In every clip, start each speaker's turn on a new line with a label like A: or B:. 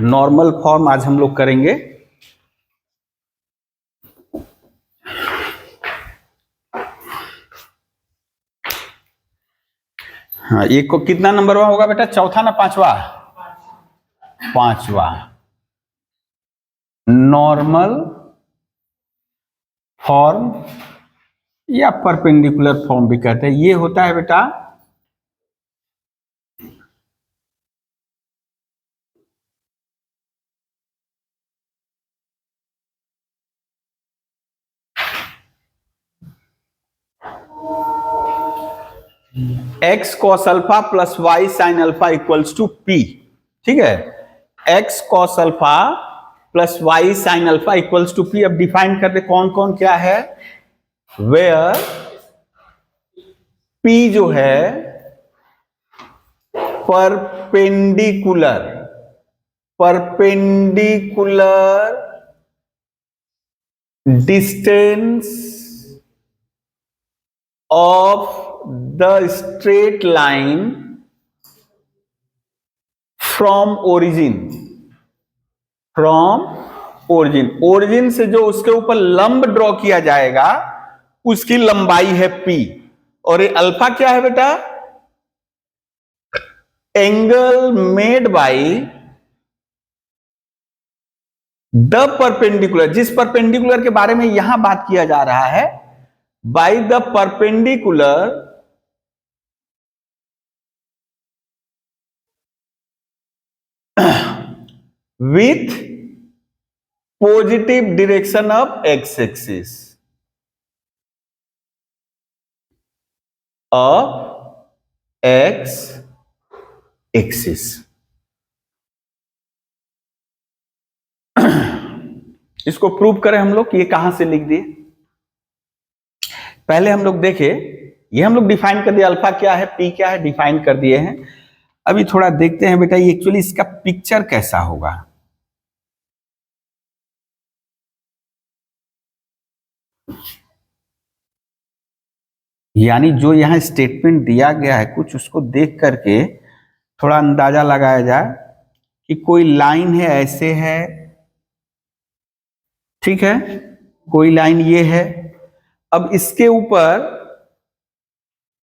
A: Normal form आज हम लोग करेंगे। हाँ, एक को कितना नंबर होगा बेटा, चौथा ना पांचवा? पांचवा। नॉर्मल फॉर्म या परपेंडिकुलर फॉर्म भी कहते हैं। ये होता है बेटा x cos alpha plus y sin alpha equals to p। ठीक है, x cos alpha plus y sin alpha equals to p। अब डिफाइन कर दे कौन कौन क्या है। वेयर p जो है perpendicular distance of the straight line from origin. Origin से जो उसके ऊपर लंब ड्रॉ किया जाएगा उसकी लंबाई है p। और ये अल्फा क्या है बेटा? Angle made by the perpendicular. जिस परपेंडिकुलर के बारे में यहां बात किया जा रहा है, by the perpendicular with positive direction of x axis इसको प्रूव करें हम लोग। ये कहां से लिख दिए? पहले हम लोग देखे, ये हम लोग डिफाइन कर दिए, अल्फा क्या है, पी क्या है, डिफाइन कर दिए हैं। अभी थोड़ा देखते हैं बेटा ये एक्चुअली इसका पिक्चर कैसा होगा। यानी जो यहां स्टेटमेंट दिया गया है कुछ, उसको देख करके थोड़ा अंदाजा लगाया जाए कि कोई लाइन है, ऐसे है, ठीक है, कोई लाइन ये है। अब इसके ऊपर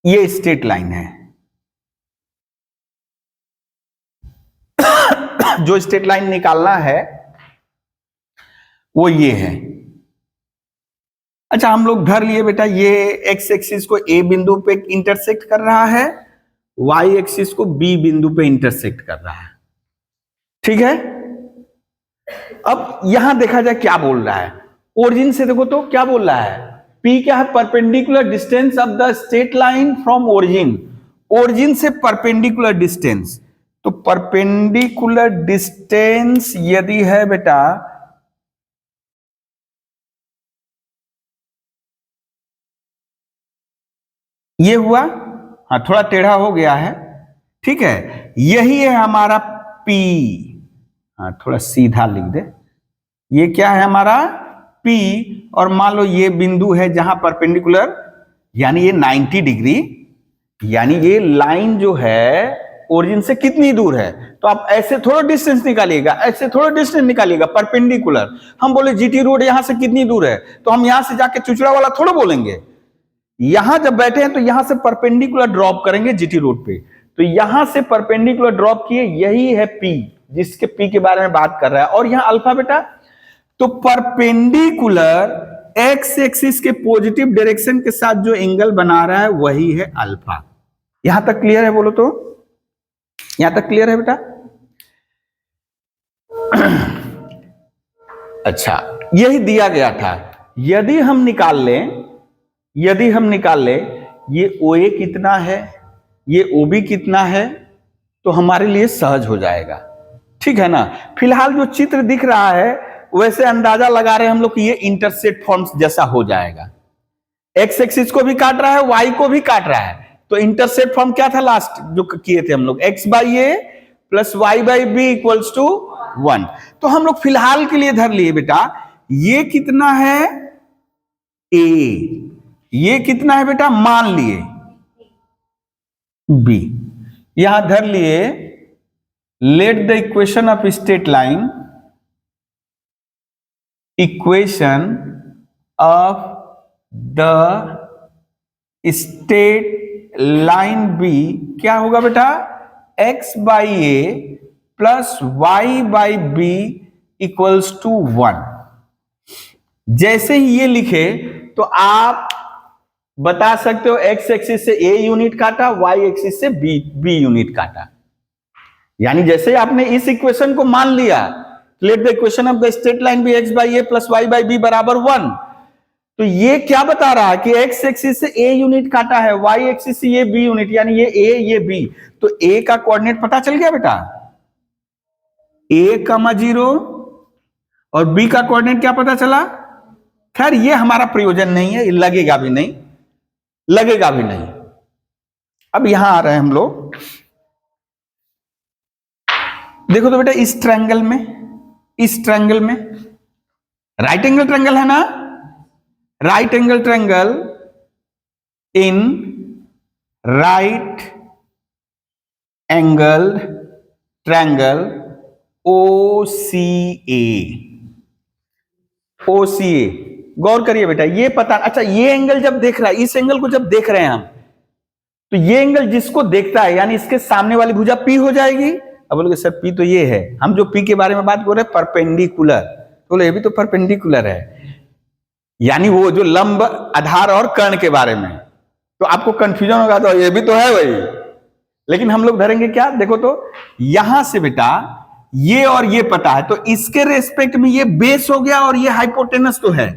A: ये स्ट्रेट लाइन है। जो स्ट्रेट लाइन निकालना है वो ये है। अच्छा, हम लोग धर लिए बेटा ये एक्स एक्सिस को ए बिंदु पे इंटरसेक्ट कर रहा है, वाई एक्सिस को बी बिंदु पे इंटरसेक्ट कर रहा है। ठीक है, अब यहां देखा जाए क्या बोल रहा है। ओरिजिन से देखो तो क्या बोल रहा है, P क्या है? Perpendicular distance of the straight line from origin. Origin से परपेंडिकुलर डिस्टेंस, तो परपेंडिकुलर डिस्टेंस यदि है बेटा ये हुआ, हाँ थोड़ा टेढ़ा हो गया है, ठीक है, यही है हमारा P। हाँ थोड़ा सीधा लिख दे, ये क्या है हमारा P। और मान लो ये बिंदु है जहां परपेंडिकुलर, यानी ये 90 डिग्री, यानी ये लाइन जो है ओरिजिन से कितनी दूर है। तो आप ऐसे थोड़ा डिस्टेंस निकालिएगा, ऐसे थोड़ा डिस्टेंस निकालिएगा परपेंडिकुलर। हम बोले जीटी रोड यहां से कितनी दूर है, तो हम यहां से जाके चुचड़ा वाला थोड़ा बोलेंगे। यहां जब बैठे हैं तो यहां से परपेंडिकुलर ड्रॉप करेंगे जीटी रोड पे, तो यहां से परपेंडिकुलर ड्रॉप किए, यही है P, जिसके P के बारे में बात कर रहा है। और यहां अल्फा बेटा, तो परपेंडिकुलर एक्स एक्सिस के पॉजिटिव डायरेक्शन के साथ जो एंगल बना रहा है वही है अल्फा। यहां तक क्लियर है? बोलो तो यहां तक क्लियर है बेटा? अच्छा, यही दिया गया था। यदि हम निकाल लें ये OA कितना है, ये OB कितना है, तो हमारे लिए सहज हो जाएगा। ठीक है ना। फिलहाल जो चित्र दिख रहा है वैसे अंदाजा लगा रहे हैं हम लोग कि ये इंटरसेक्ट फॉर्म्स जैसा हो जाएगा। एक्स एक्सिस को भी काट रहा है, वाई को भी काट रहा है। तो इंटरसेप्ट फॉर्म क्या था लास्ट जो किए थे हम लोग, x by a plus y by b equals to 1। तो हम लोग फिलहाल के लिए धर लिए बेटा, ये कितना है a, ये कितना है बेटा मान लिए b। यहां धर लिए let the equation of straight line, equation of the straight line b क्या होगा बेटा, x by a plus y by b equals to 1। जैसे ही ये लिखे तो आप बता सकते हो x एक्सिस से a यूनिट काटा, y एक्सिस से b यूनिट काटा। यानी जैसे आपने इस इक्वेशन को मान लिया, let the equation of the straight line b x by a plus y by b बराबर 1, तो ये क्या बता रहा है कि x एक्सिस से a यूनिट काटा है, y एक्सिस से ये b यूनिट, यानी ये a ये b, तो a का कोऑर्डिनेट पता चल गया बेटा, a कमा 0 और b का कोऑर्डिनेट क्या पता चला। खैर ये हमारा प्रयोजन नहीं है, लगेगा भी नहीं, लगेगा भी नहीं। अब यहां आ रहे हैं हम लोग, देखो तो बेटा इस ट्रायंगल में, इस ट्रायंगल में राइट एंगल ट्रायंगल है ना, right angle triangle in right angle triangle OCA, OCA गौर करिए बेटा, ये पता, अच्छा ये एंगल जब देख रहा है, इस एंगल को जब देख रहे हैं हम, तो ये एंगल जिसको देखता है यानी इसके सामने वाली भुजा P हो जाएगी। अब बोलोगे सर P तो ये है, हम जो P के बारे में बात कर रहे हैं परपेंडिकुलर, तो बोले ये भी तो परपेंडिकुलर है, यानी वो जो लंब आधार और कर्ण के बारे में। तो आपको कंफ्यूजन होगा, तो ये भी तो है वही, लेकिन हम लोग धरेंगे क्या, देखो तो यहां से बेटा ये और ये पता है, तो इसके रेस्पेक्ट में ये बेस हो गया और ये हाइपोटेनस तो है।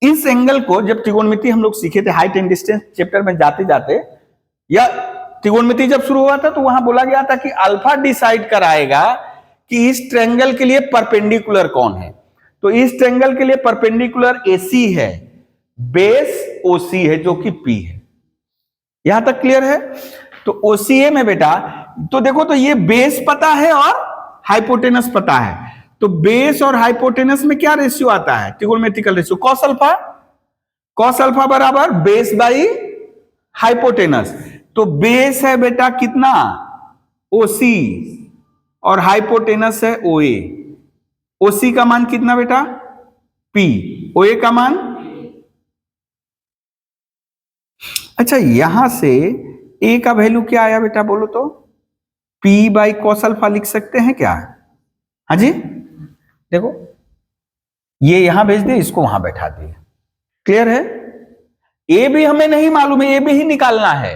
A: इस एंगल को जब त्रिकोणमिति हम लोग सीखे थे हाइट एंड डिस्टेंस चैप्टर में जाते जाते, या त्रिकोणमिति जब शुरू हुआ था तो वहां बोला गया था कि अल्फा डिसाइड कराएगा कि इस ट्रायंगल के लिए परपेंडिकुलर कौन है। तो इस ट्रायंगल के लिए परपेंडिकुलर AC है, बेस OC है जो कि P है। यहां तक क्लियर है। तो OCA में बेटा, तो देखो तो ये बेस पता है और हाइपोटेनस पता है, तो बेस और हाइपोटेनस में क्या रेशियो आता है, त्रिकोणमितिकल ratio cos alpha, cos alpha बराबर बेस बाई हाइपोटेनस। तो बेस है बेटा कितना OC और हाइपोटेनस है OA। OC का मान कितना बेटा P, OA का मान, अच्छा यहां से A का वैल्यू क्या आया बेटा बोलो तो, P बाई कॉस अल्फा लिख सकते हैं क्या, हाँ जी, देखो ये यहां भेज दिए, इसको वहां बैठा दिए, क्लियर है। ए भी हमें नहीं मालूम है, ए भी ही निकालना है,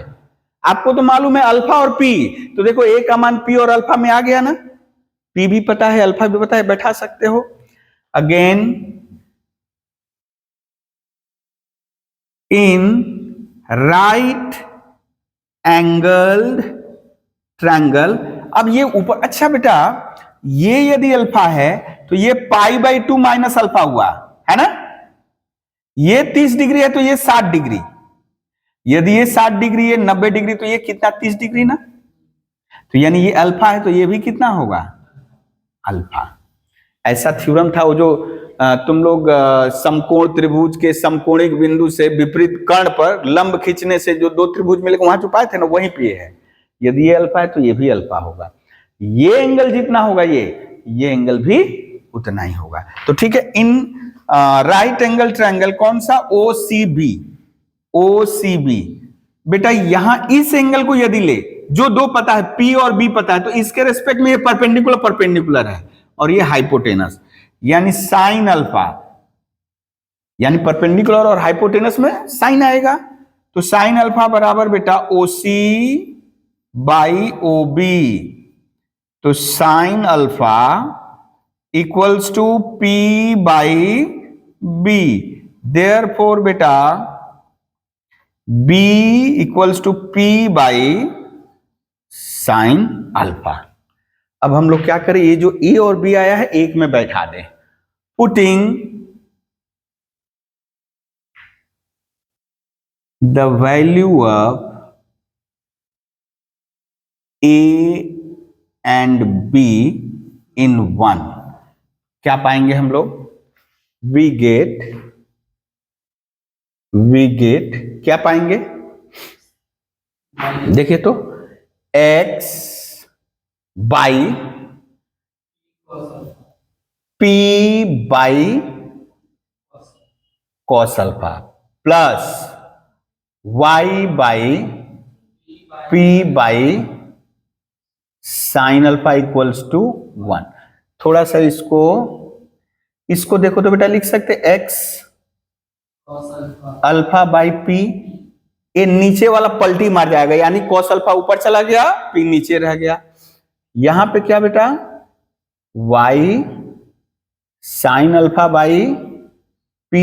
A: आपको तो मालूम है अल्फा और P, तो देखो ए का मान P और अल्फा में आ गया ना, P भी पता है अल्फा भी पता है, बैठा सकते हो। Again in right angled triangle, अब ये ऊपर, अच्छा बेटा ये यदि अल्फा है तो ये पाई बाई 2 माइनस अल्फा हुआ है ना, ये 30 डिग्री है तो ये 60 डिग्री, यदि ये 60 डिग्री ये 90 डिग्री, तो ये कितना 30 डिग्री ना, तो यानी ये अल्फा है तो ये भी कितना होगा अल्फा। ऐसा थ्योरम था वो जो तुम लोग समकोण त्रिभुज के समकोणिक बिंदु से विपरीत कर्ण पर लंब खींचने से जो दो त्रिभुज मिले वहां जो पाए थे ना, वहीं पे है। यदि ये अल्फा है तो ये भी अल्फा होगा, ये एंगल जितना होगा ये एंगल भी उतना ही होगा। तो ठीक है, इन राइट एंगल ट्रायंगल कौन सा OCB, OCB बेटा यहां इस एंगल को यदि ले, जो दो पता है P और B पता है, तो इसके रेस्पेक्ट में ये परपेंडिकुलर परपेंडिकुलर है और ये हाइपोटेनस, यानी साइन अल्फा, यानी परपेंडिकुलर और हाइपोटेनस में साइन आएगा, तो साइन अल्फा बराबर बेटा OC बाई OB, तो sine alpha equals to P by B, therefore बेटा B equals to P by sine alpha. अब हम लोग क्या करें, ये जो A और B आया है एक में बैठा दें, putting the value of A and B इन 1, क्या पाएंगे हम लोग? वी गेट क्या पाएंगे? देखिए तो x by p by cos alpha plus y by p by sine alpha equals to 1। थोड़ा सा इसको देखो तो बेटा लिख सकते x अल्फा बाई p, ये नीचे वाला पलटी मार जाएगा, यानी कॉस अल्फा ऊपर चला गया, p नीचे रह गया। यहां पे क्या बेटा? y sine alpha by p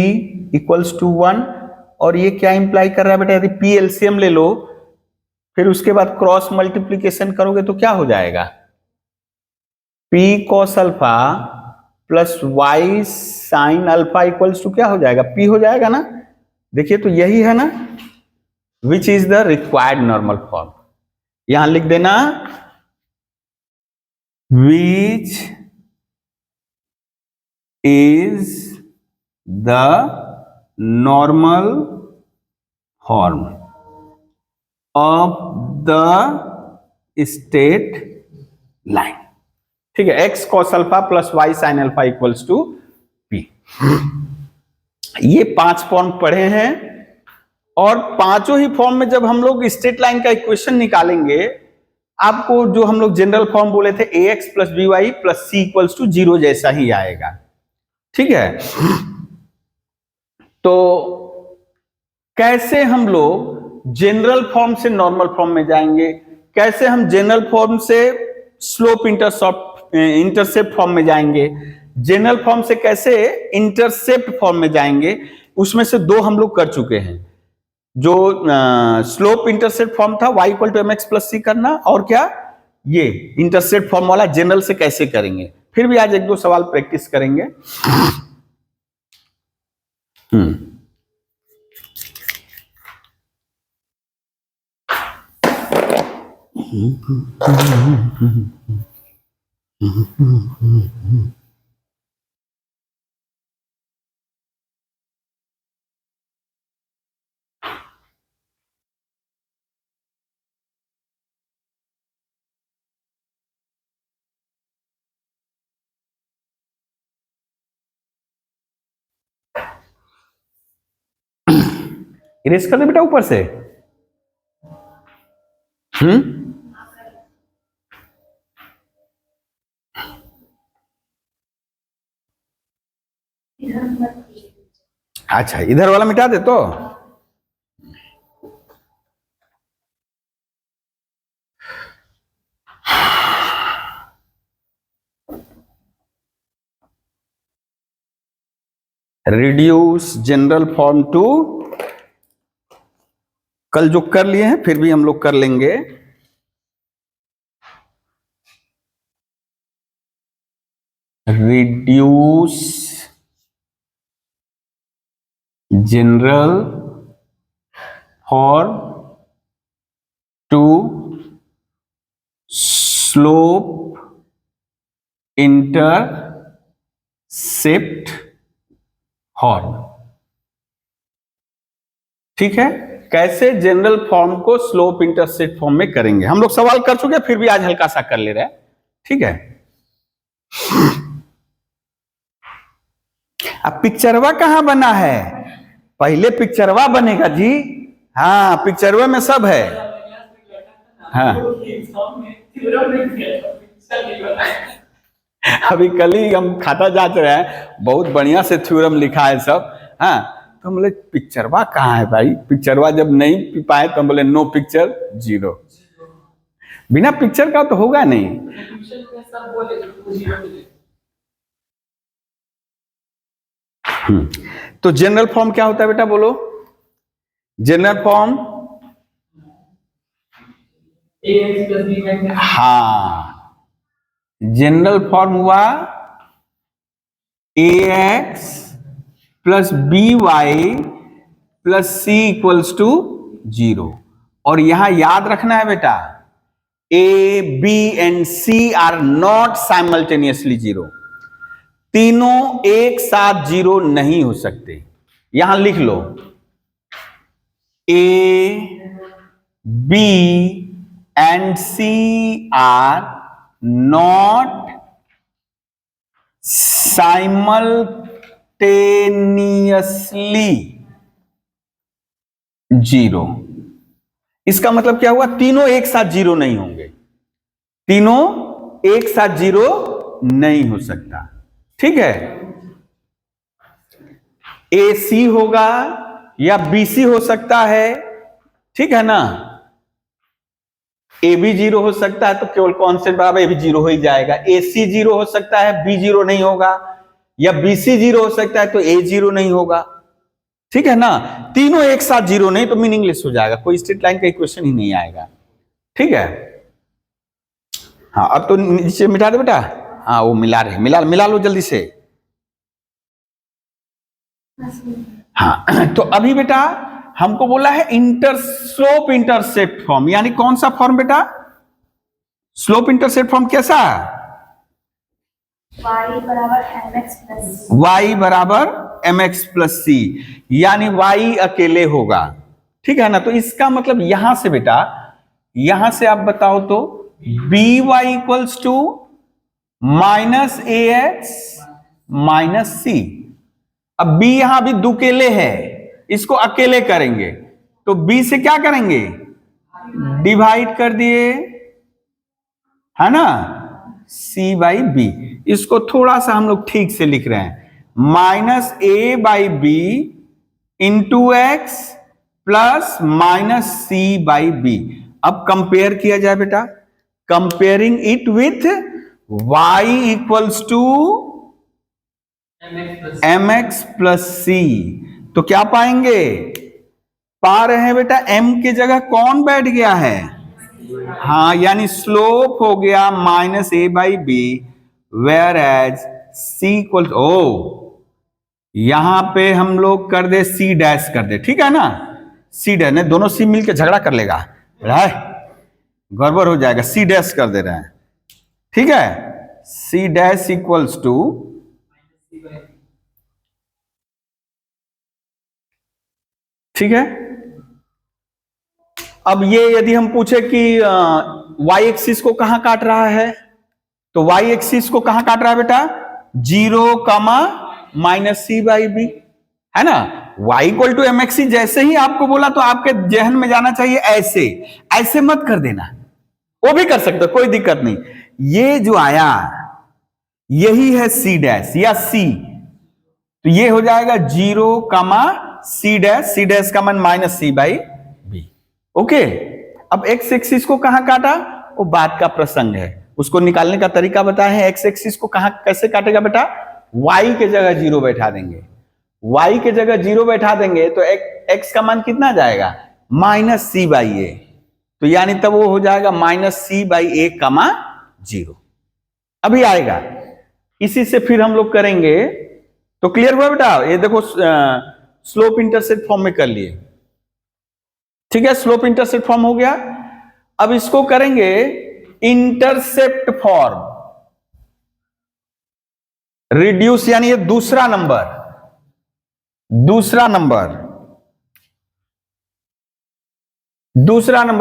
A: equals to 1। और ये क्या इंप्लाई कर रहा है बेटा? यदि p एलसीएम ले लो, फिर उसके बाद क्रॉस मल्टीप्लीकेशन करोगे तो क्या हो जाएगा? p cos alpha plus y sine alpha equals to क्या हो जाएगा? p हो जाएगा ना। देखिए तो यही है ना, which is the required normal form. यहां लिख देना which is the normal form of the straight line. ठीक है, x cos alpha plus y sine alpha equals to p। ये 5 फॉर्म पढ़े हैं, और पांचों ही फॉर्म में जब हम लोग स्ट्रेट लाइन का इक्वेशन निकालेंगे, आपको जो हम लोग जनरल फॉर्म बोले थे ax plus by plus c equals to 0 जैसा ही आएगा। ठीक है, तो कैसे हम लोग जनरल फॉर्म से नॉर्मल फॉर्म में जाएंगे, कैसे हम जनरल फॉर्म से स्लोप इंटरसेप्ट फॉर्म में जाएंगे, जनरल फॉर्म से कैसे इंटरसेप्ट फॉर्म में जाएंगे, उसमें से 2 हम लोग कर चुके हैं। जो स्लोप इंटरसेप्ट फॉर्म था y equal to m x plus c करना, और क्या ये इंटरसेप्ट फॉर्म वाला जनरल से कैसे करेंगे। फिर भी आज 1-2 सवाल प्रैक्टिस करेंगे। इरेज कर दे बेटा ऊपर से। अच्छा, इधर वाला मिटा दे तो। रिड्यूस जनरल फॉर्म टू, कल जो कर लिए हैं फिर भी हम लोग कर लेंगे। Reduce general form to slope intercept form. ठीक है, कैसे जनरल फॉर्म को स्लोप इंटरसेप्ट फॉर्म में करेंगे, हम लोग सवाल कर चुके हैं, फिर भी आज हल्का सा कर ले रहे हैं। ठीक है, अब पिक्चरवा कहां बना है? पहले पिक्चरवा बनेगा जी। हाँ, पिक्चरवा में सब है। हाँ, अभी कल ही हम खाता जांच रहे हैं, बहुत बढ़िया से थ्योरम लिखा है सब। हाँ, तो हम बोले पिक्चरवा कहाँ है भाई? पिक्चरवा जब नहीं पाए तो हम बोले नो पिक्चर 0। बिना पिक्चर का तो होगा नहीं। तो जनरल फॉर्म क्या होता है बेटा, बोलो। जनरल फॉर्म, हाँ, जनरल फॉर्म हुआ ax plus by plus c equals to 0। और यहां याद रखना है बेटा, a b and c are not simultaneously zero. तीनों एक साथ जीरो नहीं हो सकते। यहां लिख लो a b and c are not simultaneously zero. इसका मतलब क्या हुआ? तीनों एक साथ जीरो नहीं होंगे, तीनों एक साथ जीरो नहीं हो सकता। ठीक है, ए सी होगा या बी सी हो सकता है, ठीक है ना। ए भी जीरो हो सकता है तो केवल कांस्टेंट बराबर ए भी जीरो हो ही जाएगा। ए सी जीरो हो सकता है, बी जीरो नहीं होगा, या बी सी जीरो हो सकता है तो ए जीरो नहीं होगा, ठीक है ना। तीनों एक साथ जीरो नहीं तो मीनिंगलेस हो जाएगा, कोई स्ट्रेट लाइन का इक्वेशन ही नहीं आएगा। ठीक है, हाँ अब तो नीचे मिटा दे बेटा। हाँ वो मिला रहे, मिला लो जल्दी से। हाँ तो अभी बेटा हमको बोला है स्लोप इंटरसेप्ट फॉर्म, यानी कौन सा फॉर्म बेटा? स्लोप इंटरसेप्ट फॉर्म कैसा?
B: y बराबर mx प्लस
A: y बराबर mx प्लस सी, यानी y अकेले होगा, ठीक है ना। तो इसका मतलब यहां से बेटा, यहां से आप बताओ तो b y equals to minus a x minus c. अब b यहां भी दुकेले है, इसको अकेले करेंगे तो b से क्या करेंगे? डिवाइड कर दिए, है ना, c बाई बी। इसको थोड़ा सा हम लोग ठीक से लिख रहे हैं, minus a by b into x plus minus c by b. अब कंपेयर किया जाए बेटा, comparing it with y equals to mx plus c, तो क्या पाएंगे? पा रहे हैं बेटा m की जगह कौन बैठ गया है? हाँ, यानी स्लोप हो गया minus a by b, where as c equal, ओ यहां पे हम लोग कर दे सी डैश कर दे, ठीक है ना। सी डैश ने दोनों सी मिलकर झगड़ा कर लेगा, गड़बड़ हो जाएगा, सी डैश कर दे रहे हैं, ठीक है। सी डैश इक्वल्स टू, ठीक है। अब ये यदि हम पूछे कि वाई एक्सिस को कहां काट रहा है, तो वाई एक्सिस को कहां काट रहा है बेटा? 0 comma minus c by b, है ना। y equal to m x, जैसे ही आपको बोला तो आपके जहन में जाना चाहिए ऐसे, ऐसे मत कर देना, वो भी कर सकते, कोई दिक्कत नहीं। ये जो आया यही है सी डैश या सी, तो ये हो जाएगा 0 कामा सी डैश का मान minus c by b. Okay, अब एक्स एक्सिस को कहां काटा वो बात का प्रसंग है, उसको निकालने का तरीका बताए हैं। एक्स एक्सिस को कहां कैसे काटेगा बेटा? y के जगह 0 बैठा देंगे, y के जगह 0 बैठा देंगे तो x का मान कितना जाएगा? माइनस सी बाई ए, तो यानी तब वो हो जाएगा माइनस सी बाई ए कमा 0, अभी आएगा। इसी से फिर हम लोग करेंगे, तो क्लियर हुआ बेटा? ये देखो स्लोप इंटरसेप्ट फॉर्म में कर लिए, ठीक है, स्लोप इंटरसेप्ट फॉर्म हो गया। अब इसको करेंगे इंटरसेप्ट फॉर्म, रिड्यूस, यानी ये दूसरा नंबर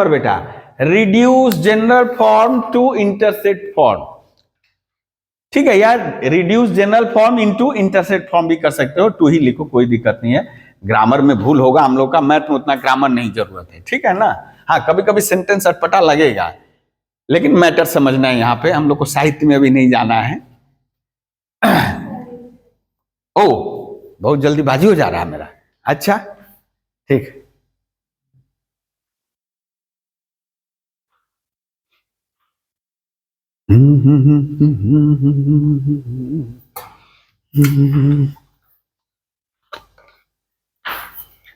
A: बेटा, reduce general form to intercept form, ठीक है यार। Reduce general form into intercept form भी कर सकते हो, टू ही लिखो, कोई दिक्कत नहीं है। ग्रामर में भूल होगा हम लोग का, मैथ में उतना ग्रामर नहीं जरूरत है, ठीक है ना। हाँ कभी कभी सेंटेंस अटपटा लगेगा, लेकिन मैटर समझना है, यहां पे हम लोग को साहित्य में अभी नहीं जाना है। ओ बहुत जल्दीबाजी हो जा रहा है मेरा, अच्छा ठीक।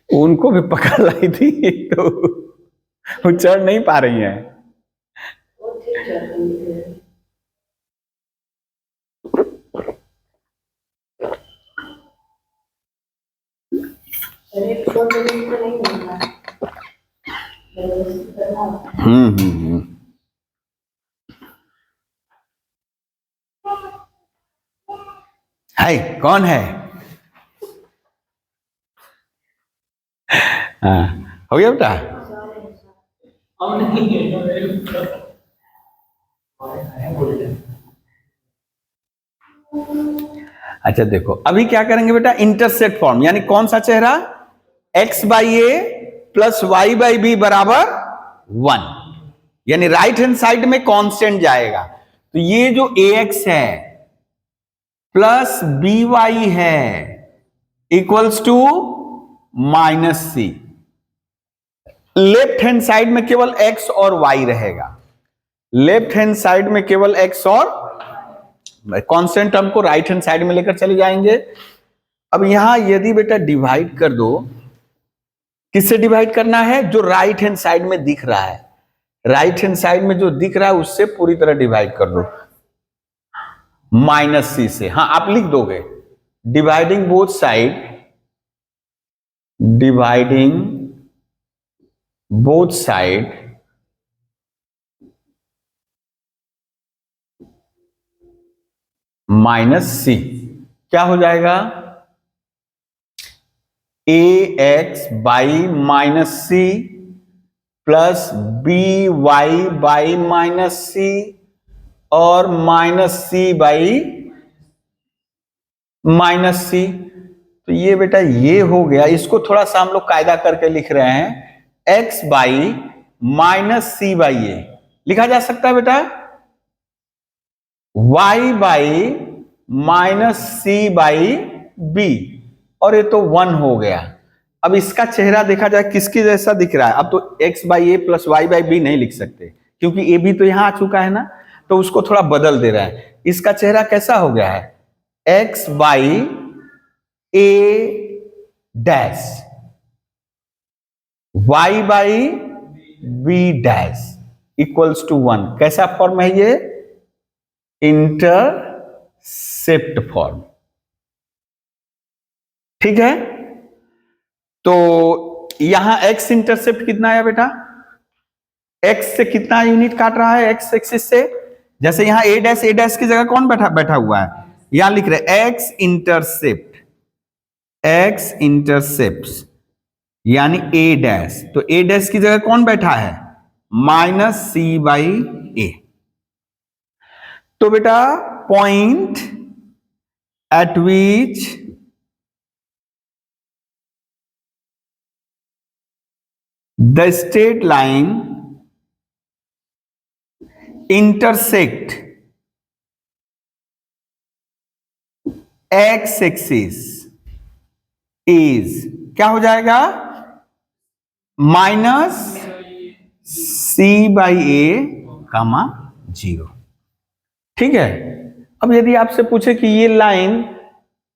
A: उनको भी पकड़ लाई थी तो वो चढ़ नहीं पा रही हैं। है कौन है? हाँ, हो गया बेटा? अच्छा देखो, अभी क्या करेंगे बेटा, इंटरसेप्ट फॉर्म, यानी कौन सा चेहरा, x by a plus y by b बराबर 1, यानी राइट हैंड साइड में कांस्टेंट जाएगा। तो ये जो ax है प्लस by है equals to minus c. Left hand side में केवल x और y रहेगा, लेफ्ट हैंड साइड में केवल x और कांस्टेंट टर्म को राइट हैंड साइड में लेकर चले जाएंगे। अब यहां यदि बेटा डिवाइड कर दो, किससे डिवाइड करना है, जो राइट हैंड साइड में दिख रहा है, राइट हैंड साइड में जो दिख रहा है उससे पूरी तरह डिवाइड कर दो, माइनस सी से। हाँ आप लिख दोगे, dividing both side, dividing both side minus c, क्या हो जाएगा, a x by minus c plus b y by minus c और minus c by minus c. तो ये बेटा ये हो गया, इसको थोड़ा सा हम लोग कायदा करके लिख रहे हैं, x by minus c by a लिखा जा सकता है बेटा, y by minus c by b, और ये तो 1 हो गया। अब इसका चेहरा देखा जाए किसकी जैसा दिख रहा है, अब तो x by a plus y by b नहीं लिख सकते क्योंकि ए भी तो यहां आ चुका है ना, तो उसको थोड़ा बदल दे रहा है। इसका चेहरा कैसा हो गया है, x by a dash y by b dash equals to 1। कैसा फॉर्म है ये, इंटरसेप्ट फॉर्म, ठीक है। तो यहां x इंटरसेप्ट कितना आया बेटा, x से कितना यूनिट काट रहा है, x एक्सिस से, जैसे यहां a डैश की जगह कौन बैठा हुआ है, यहां लिख रहे x इंटरसेप्ट यानी a डैश, तो a डैश की जगह कौन बैठा है, माइनस सी बाई ए। तो बेटा point at which the straight line intersect x axis is, क्या हो जाएगा, माइनस सी बाई ए कामा 0, ठीक है। अब यदि आपसे पूछे कि ये लाइन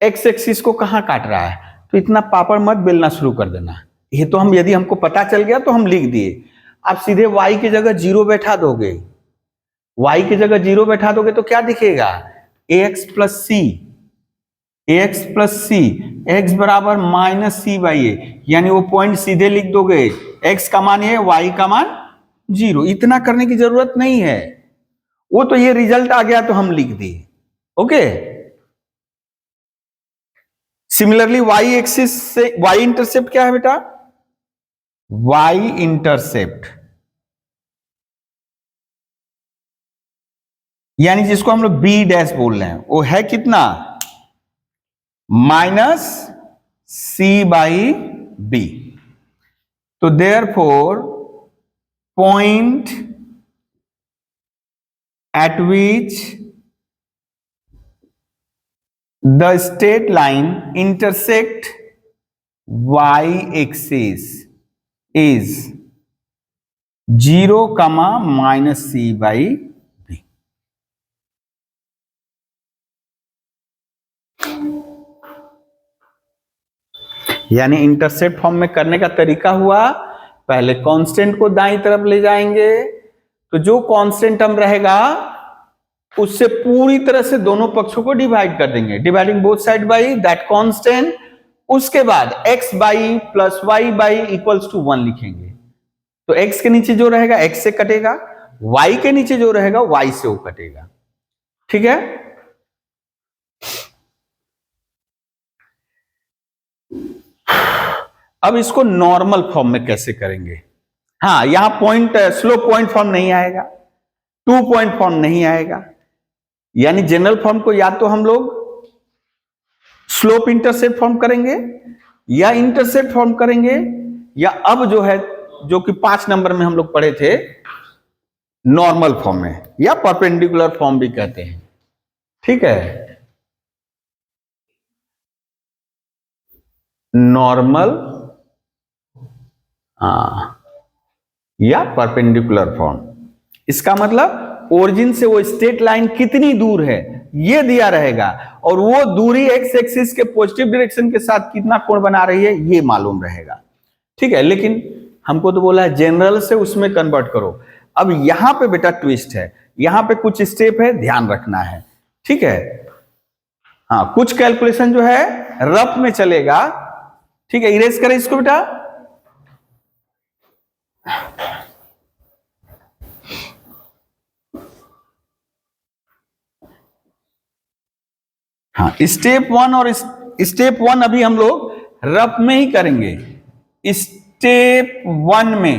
A: एक्स एक्सिस को कहां काट रहा है, तो इतना पापड़ मत बेलना शुरू कर देना, ये तो हम यदि हमको पता चल गया तो हम लिख दिए। आप सीधे y की जगह 0 बैठा दोगे, y की जगह 0 बैठा दोगे तो क्या दिखेगा, ax प्लस सी, ax प्लस सी, x बराबर माइनस सी बाई ए, यानी वो पॉइंट सीधे लिख दोगे, x का मान है, y का मान 0। इतना करने की जरूरत नहीं है, वो तो ये रिजल्ट आ गया तो हम लिख दिए, ओके। सिमिलरली y एक्सिस से y इंटरसेप्ट क्या है बेटा, y इंटरसेप्ट यानी जिसको हम लोग b डैश बोल रहे हैं, वो है कितना, माइनस सी बाई बी। तो therefore point at which the straight line intersect y axis is 0 comma minus c by b. यानी इंटरसेप्ट फॉर्म में करने का तरीका हुआ, पहले कांस्टेंट को दाईं तरफ ले जाएंगे, तो जो कांस्टेंट टर्म रहेगा उससे पूरी तरह से दोनों पक्षों को डिवाइड कर देंगे, dividing both side by that constant. उसके बाद x by plus y by equals to 1 लिखेंगे, तो x के नीचे जो रहेगा x से कटेगा, y के नीचे जो रहेगा y से वो कटेगा, ठीक है। अब इसको नॉर्मल फॉर्म में कैसे करेंगे? हाँ, यहां पॉइंट स्लोप पॉइंट फॉर्म नहीं आएगा, 2 पॉइंट फॉर्म नहीं आएगा, यानी जनरल फॉर्म को या तो हम लोग स्लोप इंटरसेप्ट फॉर्म करेंगे या इंटरसेप्ट फॉर्म करेंगे, या अब जो है जो कि 5 नंबर में हम लोग पढ़े थे नॉर्मल फॉर्म में, या परपेंडिकुलर फॉर्म भी कहते हैं। ठीक है, नॉर्मल या परपेंडिकुलर फॉर्म। इसका मतलब ओरिजिन से वो स्ट्रेट लाइन कितनी दूर है ये दिया रहेगा, और वो दूरी एक्स एक्सिस के पॉजिटिव डायरेक्शन के साथ कितना कोण बना रही है ये मालूम रहेगा। ठीक है, लेकिन हमको तो बोला है जनरल से उसमें कन्वर्ट करो। अब यहां पे बेटा ट्विस्ट है, यहां पे कुछ स्टेप है, ध्यान रखना है। ठीक है, हाँ, कुछ कैलकुलेशन जो है रफ में चलेगा। ठीक है, इरेज करें इसको बेटा। हाँ, स्टेप 1 और स्टेप 1 अभी हम लोग रफ में ही करेंगे। स्टेप 1 में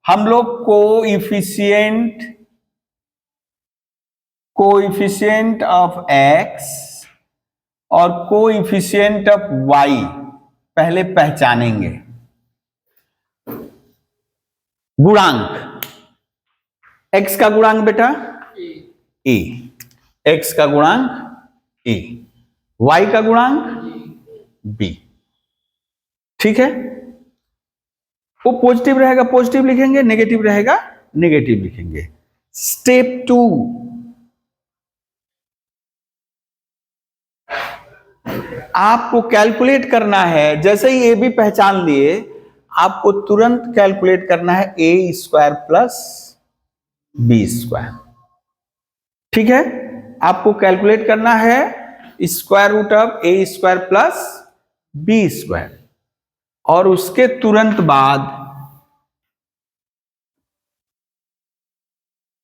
A: हम लोग कोएफिशिएंट ऑफ एक्स और कोएफिशिएंट ऑफ वाई पहले पहचानेंगे। गुणांक, एक्स का गुणांक बेटा ए, एक्स का गुणांक ए, वाई का गुणांक बी। ठीक है, वो पॉजिटिव रहेगा पॉजिटिव लिखेंगे, नेगेटिव रहेगा नेगेटिव लिखेंगे। स्टेप 2, आपको कैलकुलेट करना है, जैसे ही ए बी पहचान लिए आपको तुरंत कैलकुलेट करना है a square plus b square. ठीक है, आपको कैलकुलेट करना है square root of a square plus b square, और उसके तुरंत बाद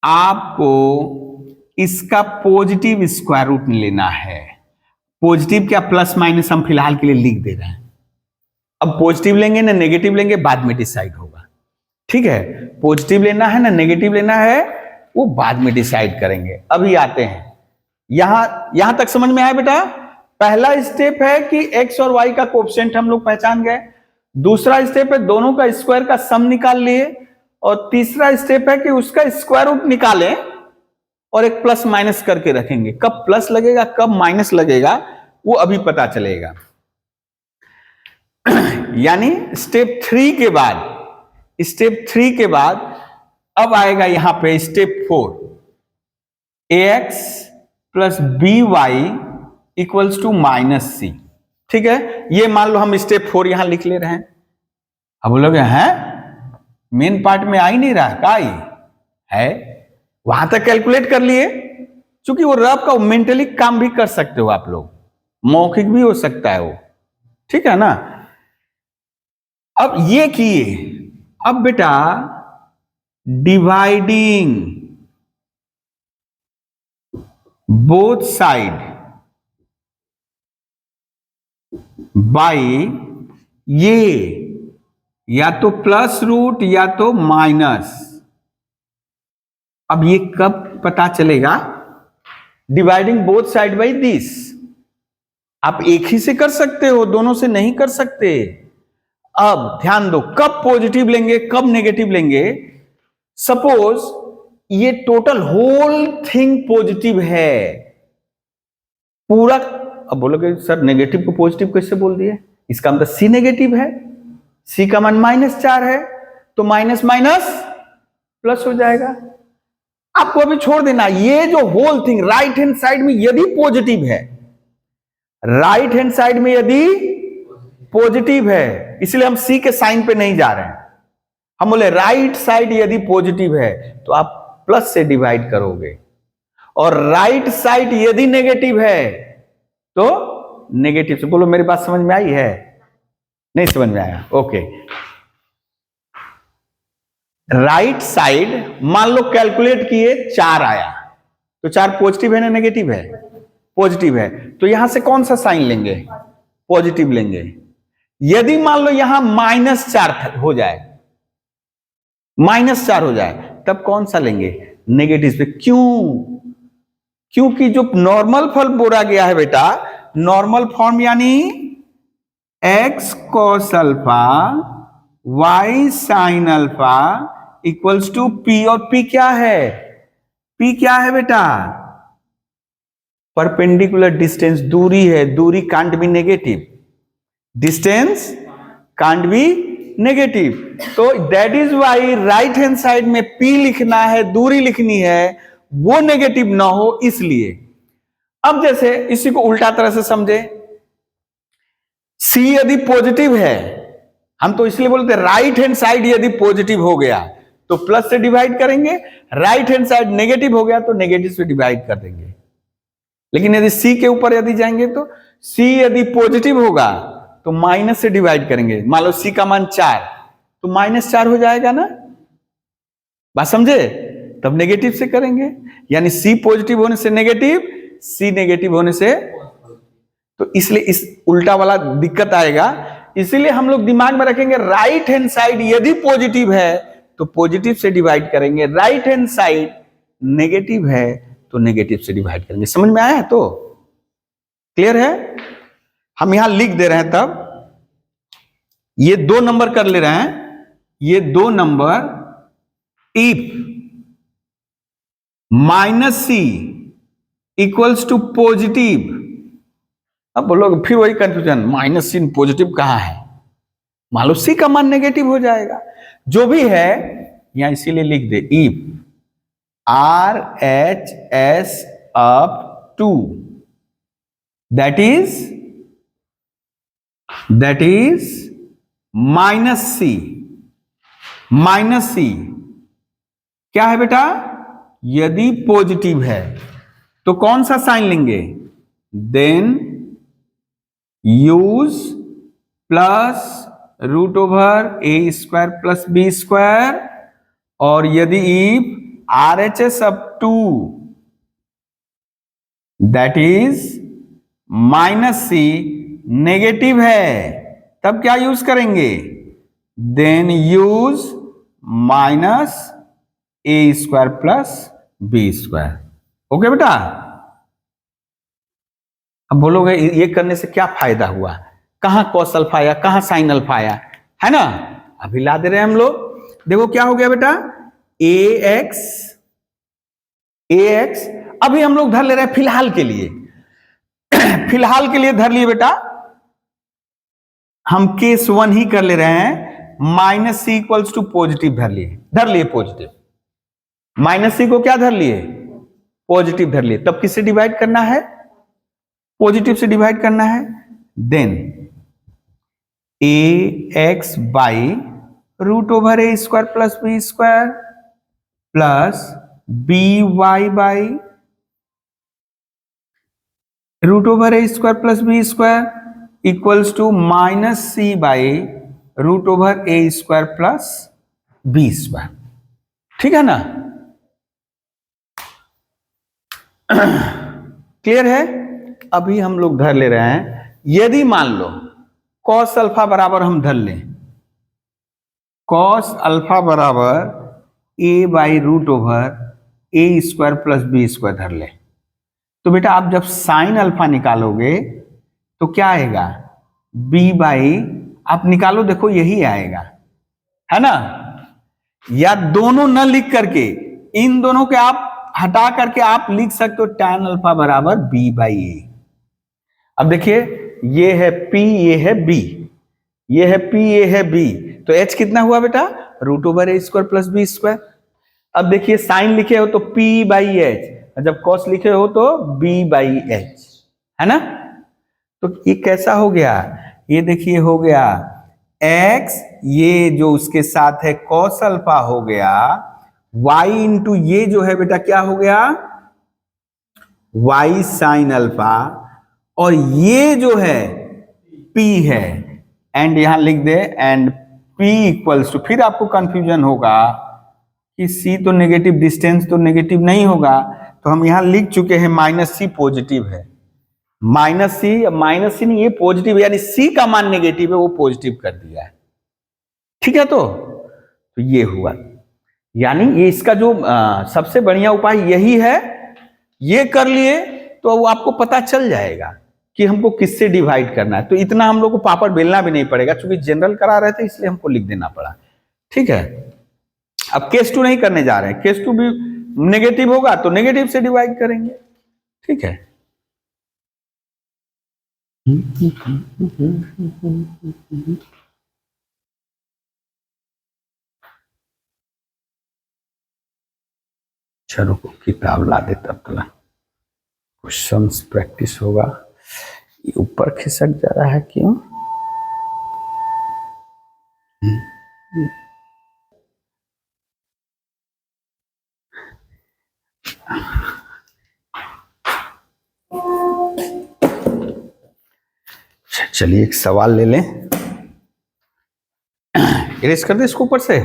A: आपको इसका पॉजिटिव स्क्वायर रूट लेना है। पॉजिटिव क्या प्लस माइनस हम फिलहाल के लिए लिख दे रहे हैं। अब पॉजिटिव लेंगे ना नेगेटिव लेंगे बाद में डिसाइड होगा। ठीक है, पॉजिटिव लेना है ना नेगेटिव लेना है वो बाद में डिसाइड करेंगे। अभी आते हैं यहां तक समझ में आया बेटा? पहला स्टेप है कि एक्स और वाई का कोएफिशिएंट हम लोग पहचान गए। दूसरा स्टेप है दोनों का स्क्वायर का सम निकाल लिए, और तीसरा स्टेप है कि उसका स्क्वायर रूट निकालें और एक प्लस माइनस करके रखेंगे। कब प्लस लगेगा कब माइनस लगेगा वो अभी पता चलेगा। यानी स्टेप 3 के बाद अब आएगा यहां पे step 4, ax plus b y equals to minus c. ठीक है, ये मान लो हम स्टेप 4 यहां लिख ले रहे हैं। अब बोलोगे हैं मेन पार्ट में आ ही नहीं रहा, का है वहां तक कैलकुलेट कर लिए, क्योंकि वो रफ का मेंटली काम भी कर सकते हो आप लोग, मौखिक भी हो सकता है वो। ठीक है ना, अब ये किए। अब बेटा डिवाइडिंग बोथ साइड बाय ये या तो प्लस रूट या तो माइनस। अब ये कब पता चलेगा? Dividing both side by this. आप एक ही से कर सकते हो, दोनों से नहीं कर सकते। अब ध्यान दो, कब पॉजिटिव लेंगे कब नेगेटिव लेंगे। सपोज ये टोटल होल थिंग पॉजिटिव है पूरा। अब बोलोगे सर नेगेटिव को पॉजिटिव कैसे बोल दिए? इसका मतलब सी नेगेटिव है, सी का मान -4 है, तो माइनस माइनस प्लस हो जाएगा। आपको अभी छोड़ देना, ये जो whole thing right hand side में यदि पॉजिटिव है, राइट हैंड साइड में यदि पॉजिटिव है, इसलिए हम सी के साइन पे नहीं जा रहे हैं। हम बोले राइट साइड यदि पॉजिटिव है तो आप प्लस से डिवाइड करोगे, और राइट साइड यदि नेगेटिव है तो नेगेटिव से। बोलो मेरी बात समझ में आई है? नहीं समझ में आया? ओके। राइट साइड मान लो कैलकुलेट किए 4 आया, तो 4 पॉजिटिव है ना नेगेटिव है? पॉजिटिव है, तो यहां से कौन सा साइन लेंगे? पॉजिटिव लेंगे। यदि मान लो यहां -4 हो जाए, -4 हो जाए, तब कौन सा लेंगे? नेगेटिव पे। क्यों? क्योंकि जो नॉर्मल फॉर्म बोला गया है बेटा, नॉर्मल फॉर्म यानी x cos alpha y sin alpha equals to p, और p क्या है? p क्या है बेटा? परपेंडिकुलर डिस्टेंस, दूरी है। दूरी can't be negative, distance can't be negative. तो that is why right hand side में p लिखना है, दूरी लिखनी है, वो नेगेटिव ना हो इसलिए। अब जैसे इसी को उल्टा तरह से समझे, c यदि पॉजिटिव है, हम तो इसलिए बोलते हैं राइट हैंड साइड यदि पॉजिटिव हो गया तो प्लस से डिवाइड करेंगे, राइट हैंड साइड नेगेटिव हो गया तो नेगेटिव से डिवाइड कर देंगे। लेकिन यदि c के ऊपर यदि जाएंगे तो c यदि पॉजिटिव होगा तो माइनस से डिवाइड करेंगे। मान लो c का मान 4 तो -4 हो जाएगा ना, बात समझे? तब नेगेटिव से करेंगे, यानी c पॉजिटिव होने से नेगेटिव, c नेगेटिव होने से, तो इसलिए इस उल्टा वाला दिक्कत आएगा। इसीलिए हम लोग दिमाग में रखेंगे राइट हैंड साइड यदि पॉजिटिव है तो पॉजिटिव से डिवाइड करेंगे, राइट हैंड साइड नेगेटिव है तो नेगेटिव से डिवाइड करेंगे। समझ में आया है? तो क्लियर है? हम यहां लिख दे रहे हैं, तब ये 2 नंबर कर ले रहे हैं, ये 2 number if -c equals to positive. अब बोलोगे फिर वही कंफ्यूजन, -c पॉजिटिव कहां है? मान लो c का मान नेगेटिव हो जाएगा, जो भी है यहां इसीलिए लिख they if RHS up to that is -c क्या है बेटा? यदि पॉजिटिव है तो कौन सा साइन लेंगे? Then use +√a² plus b², और यदि if RHS up to that is -c negative है, तब क्या यूज करेंगे? Then use -a² plus b²। Okay बेटा? अब बोलोगे ये करने से क्या फायदा हुआ? कहां cos अल्फा आया, कहां sin अल्फा आया, है ना? अभी ला दे रहे हैं हम लोग। देखो क्या हो गया बेटा, ax अभी हम लोग धर ले रहे हैं फिलहाल के लिए फिलहाल के लिए धर लिए बेटा, हम केस 1 ही कर ले रहे हैं। -c इक्वल्स टू पॉजिटिव धर लिए पॉजिटिव, -c को क्या धर लिए? पॉजिटिव धर लिए। तब किससे डिवाइड करना है? पॉजिटिव से डिवाइड करना है। Then ax by √a² plus b² plus by by √a² plus b² equals to -c by √a² plus b²। ठीक है ना? क्लियर है? अभी हम लोग धर ले रहे हैं, यदि मान लो cos अल्फा बराबर हम धर लें, cos अल्फा बराबर a by √a² plus b² धर ले, तो बेटा आप जब sin अल्फा निकालोगे तो क्या आएगा? b बाई, आप निकालो देखो यही आएगा, है ना? या दोनों न लिख करके इन दोनों के आप हटा करके आप लिख सकते हो tan अल्फा बराबर b बाई ए। अब देखिए ये है p, ये है b, ये है p, ये है b, तो h कितना हुआ बेटा? √a² plus b²। अब देखिए साइन लिखे हो तो p बाई h, जब cos लिखे हो तो b बाई h, है ना? तो ये कैसा हो गया? ये देखिए हो गया x, ये जो उसके साथ है cos अल्फा हो गया, y इंटू ये जो है बेटा क्या हो गया? y sin अल्फा, और ये जो है p है, एंड यहां लिख दे एंड p इक्वल्स टू, फिर आपको कंफ्यूजन होगा कि c तो नेगेटिव, डिस्टेंस तो नेगेटिव नहीं होगा, तो हम यहां लिख चुके हैं -c पॉजिटिव है, माइनस सी नहीं, ये पॉजिटिव, यानी सी का मान नेगेटिव है, वो पॉजिटिव कर दिया है। ठीक है, तो ये हुआ, यानी ये इसका जो सबसे बढ़िया उपाय यही है। ये कर लिए तो वो आपको पता चल जाएगा कि हमको किससे डिवाइड करना है। तो इतना हम लोग को पापड़ बेलना भी नहीं पड़ेगा, क्योंकि जनरल करा रहे थे इसलिए हमको लिख देना पड़ा। ठीक है, अब केस 2 नहीं करने जा रहे हैं, केस 2 भी नेगेटिव होगा तो नेगेटिव से डिवाइड करेंगे। ठीक है, चलो को किताब ला दे तब तक क्वेश्चंस प्रैक्टिस होगा। ये ऊपर खिसक जा रहा है क्यों? चलिए एक सवाल ले लें, इरेज कर दे इसको ऊपर से।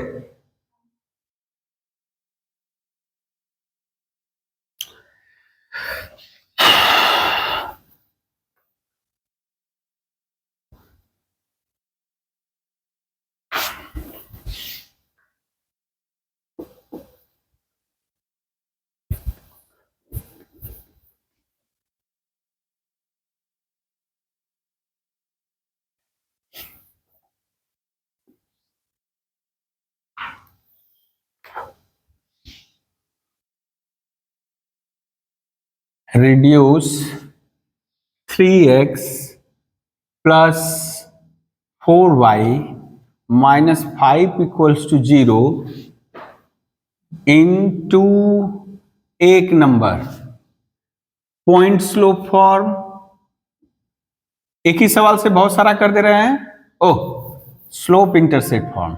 A: Reduce 3x plus 4y minus 5 equals to 0 into एक नंबर पॉइंट स्लोप फॉर्म। एक ही सवाल से बहुत सारा कर दे रहे हैं। Oh, slope intercept form,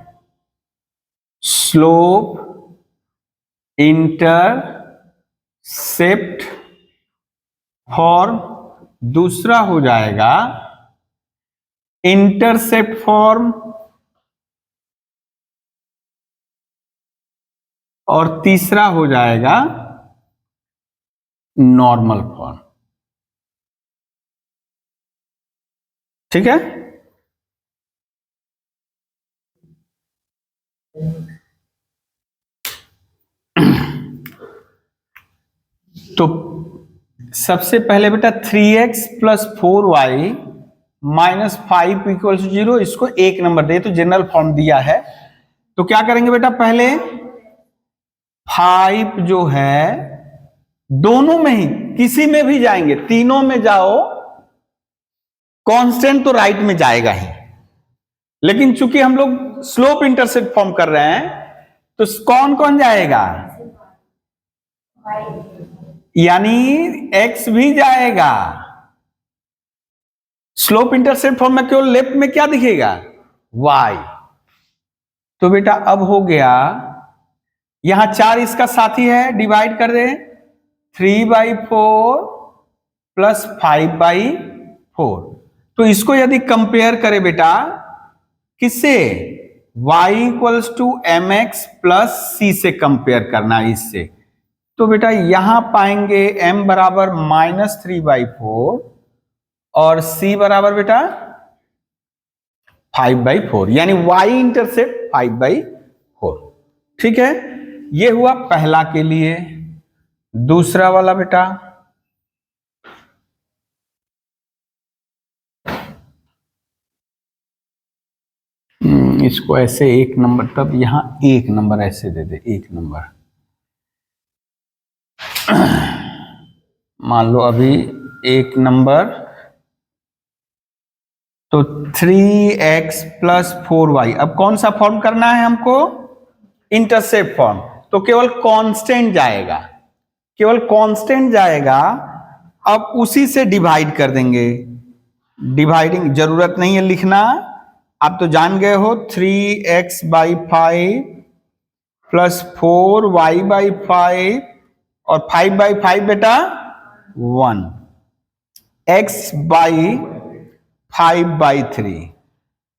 A: slope intercept form. दूसरा हो जाएगा इंटरसेप्ट फॉर्म, और तीसरा हो जाएगा नॉर्मल फॉर्म। ठीक है, तो सबसे पहले बेटा 3x plus 4y minus 5 equal to 0, इसको एक नंबर दे, तो जनरल फॉर्म दिया है। तो क्या करेंगे बेटा, पहले 5 जो है दोनों में ही, किसी में भी जाएंगे, तीनों में जाओ, कांस्टेंट तो राइट में जाएगा ही, लेकिन चूंकि हम लोग स्लोप इंटरसेप्ट फॉर्म कर रहे हैं तो कौन कौन जाएगा, यानी x भी जाएगा। स्लोप इंटरसेप्ट फॉर्म में केवल लेफ्ट में क्या दिखेगा, y। तो बेटा अब हो गया, यहां 4 इसका साथी है, डिवाइड कर दे, 3/4 प्लस 5/4। तो इसको यदि कंपेयर करें बेटा किससे, y equals to mx plus c से कंपेयर करना है इससे, तो बेटा यहां पाएंगे m बराबर -3/4 और c बराबर बेटा 5/4, यानी y इंटरसेप्ट 5/4। ठीक है, ये हुआ पहला के लिए। दूसरा वाला बेटा, इसको ऐसे एक नंबर, तब यहां एक नंबर ऐसे दे दे, एक नंबर। मान लो अभी एक नंबर, तो 3x प्लस 4y। अब कौन सा फॉर्म करना है हमको, इंटरसेप्ट फॉर्म, तो केवल कांस्टेंट जाएगा, केवल कांस्टेंट जाएगा। अब उसी से डिवाइड कर देंगे, डिवाइडिंग जरूरत नहीं है लिखना, आप तो जान गए हो, 3x/5 प्लस 4y/5 और 5/5 बेटा 1, x/5/3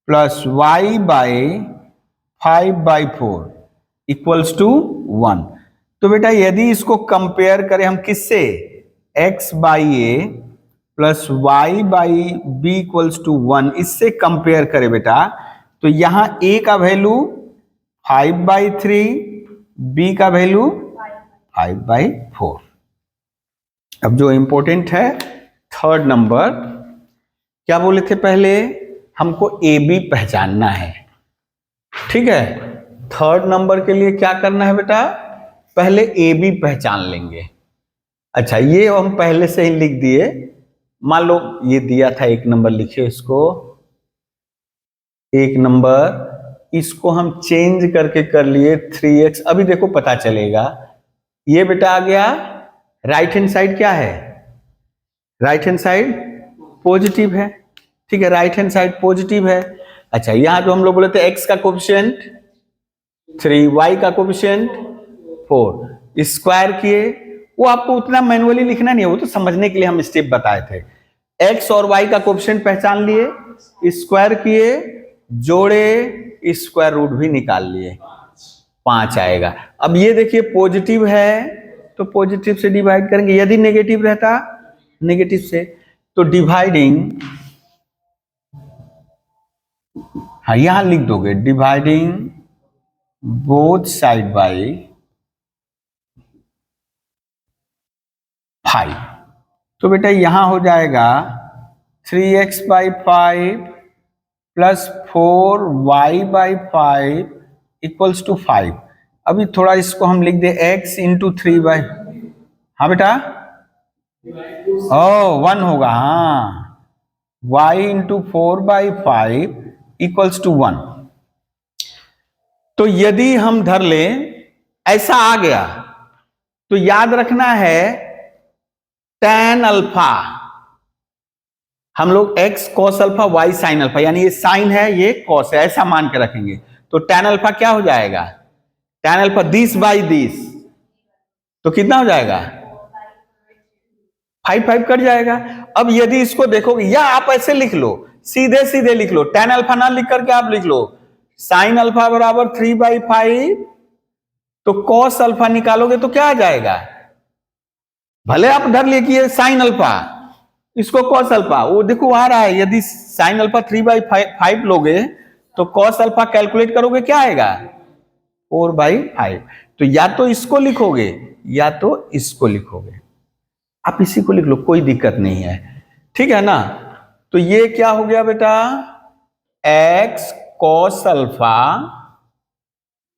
A: plus y/5/4 equals to 1। तो बेटा यदि इसको कंपेयर करें हम किससे, x/a plus y by b equals to 1, इससे कंपेयर करें बेटा तो यहां a का वैल्यू 5/3, b का वैल्यू 5/4। अब जो इंपॉर्टेंट है थर्ड नंबर, क्या बोले थे पहले, हमको ए बी पहचानना है। ठीक है, थर्ड नंबर के लिए क्या करना है बेटा, पहले ए बी पहचान लेंगे। अच्छा, ये हम पहले से ही लिख दिए। मान लो ये दिया था 1 नंबर, लिखिए इसको 1 नंबर, इसको हम चेंज करके कर लिए 3x। अभी देखो पता चलेगा, ये बेटा आ गया राइट हैंड साइड क्या है, राइट हैंड साइड पॉजिटिव है। ठीक है, राइट हैंड साइड पॉजिटिव है। अच्छा, यहां जो हम लोग बोले थे x का कोफिशिएंट 3, y का कोफिशिएंट 4, स्क्वायर किए, वो आपको उतना मैनुअली लिखना नहीं है, वो तो समझने के लिए हम स्टेप बताए थे। x और y का कोफिशिएंट पहचान लिए, स्क्वायर किए, जोड़े, स्क्वायर रूट भी निकाल लिए, 5 आएगा। अब ये देखिए पॉजिटिव है तो पॉजिटिव से डिवाइड करेंगे, यदि नेगेटिव रहता नेगेटिव से, तो डिवाइडिंग, हाँ यहां लिख दोगे डिवाइडिंग बोथ साइड बाय 5। तो बेटा यहां हो जाएगा 3x/5 plus 4y/5 equals to 5। अभी थोड़ा इसको हम लिख दे x इंटू 3/, हाँ बेटा, ओ 1 होगा, हाँ, y इंटू 4/5 इक्वल्स टू 1। तो यदि हम धर लें ऐसा आ गया तो याद रखना है tan अल्फा, हम लोग x cos alpha y sin alpha, यानी ये साइन है ये cos है, ऐसा मान के रखेंगे। तो tan अल्फा क्या हो जाएगा, tan अल्फा 10/10, तो कितना हो जाएगा 5/5 कट जाएगा। अब यदि इसको देखोगे, या आप ऐसे लिख लो, सीधे सीधे लिख लो, tan अल्फा ना लिख करके आप लिख लो sin अल्फा बराबर 3/5, तो cos अल्फा निकालोगे तो क्या आ जाएगा, भले आप धर लिए कि ये sin अल्फा, इसको cos अल्फा, वो देखो आ रहा है, यदि sin अल्फा 3/5 लोगे तो cos अल्फा कैलकुलेट करोगे क्या आएगा 4/5। तो या तो इसको लिखोगे या तो इसको लिखोगे, आप इसी को लिख लो, कोई दिक्कत नहीं है। ठीक है ना, तो ये क्या हो गया बेटा, x cos alpha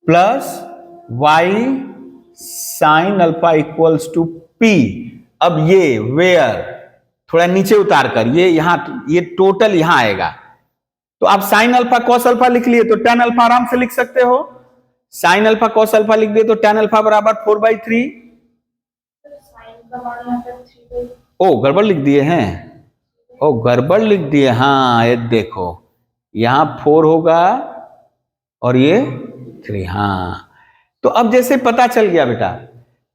A: plus y sin alpha equals to p। अब ये वेयर थोड़ा नीचे उतार कर, ये यहां, ये टोटल यहां आएगा, तो आप sin अल्फा cos अल्फा लिख लिए तो tan अल्फा आराम से लिख सकते हो, sin अल्फा cos अल्फा लिख दिए तो tan अल्फा बराबर 4/3। ओ गड़बड़ लिख दिए हैं, ओ गड़बड़ लिख दिए, हाँ ये देखो यहां 4 होगा और ये 3, हाँ। तो अब जैसे पता चल गया बेटा,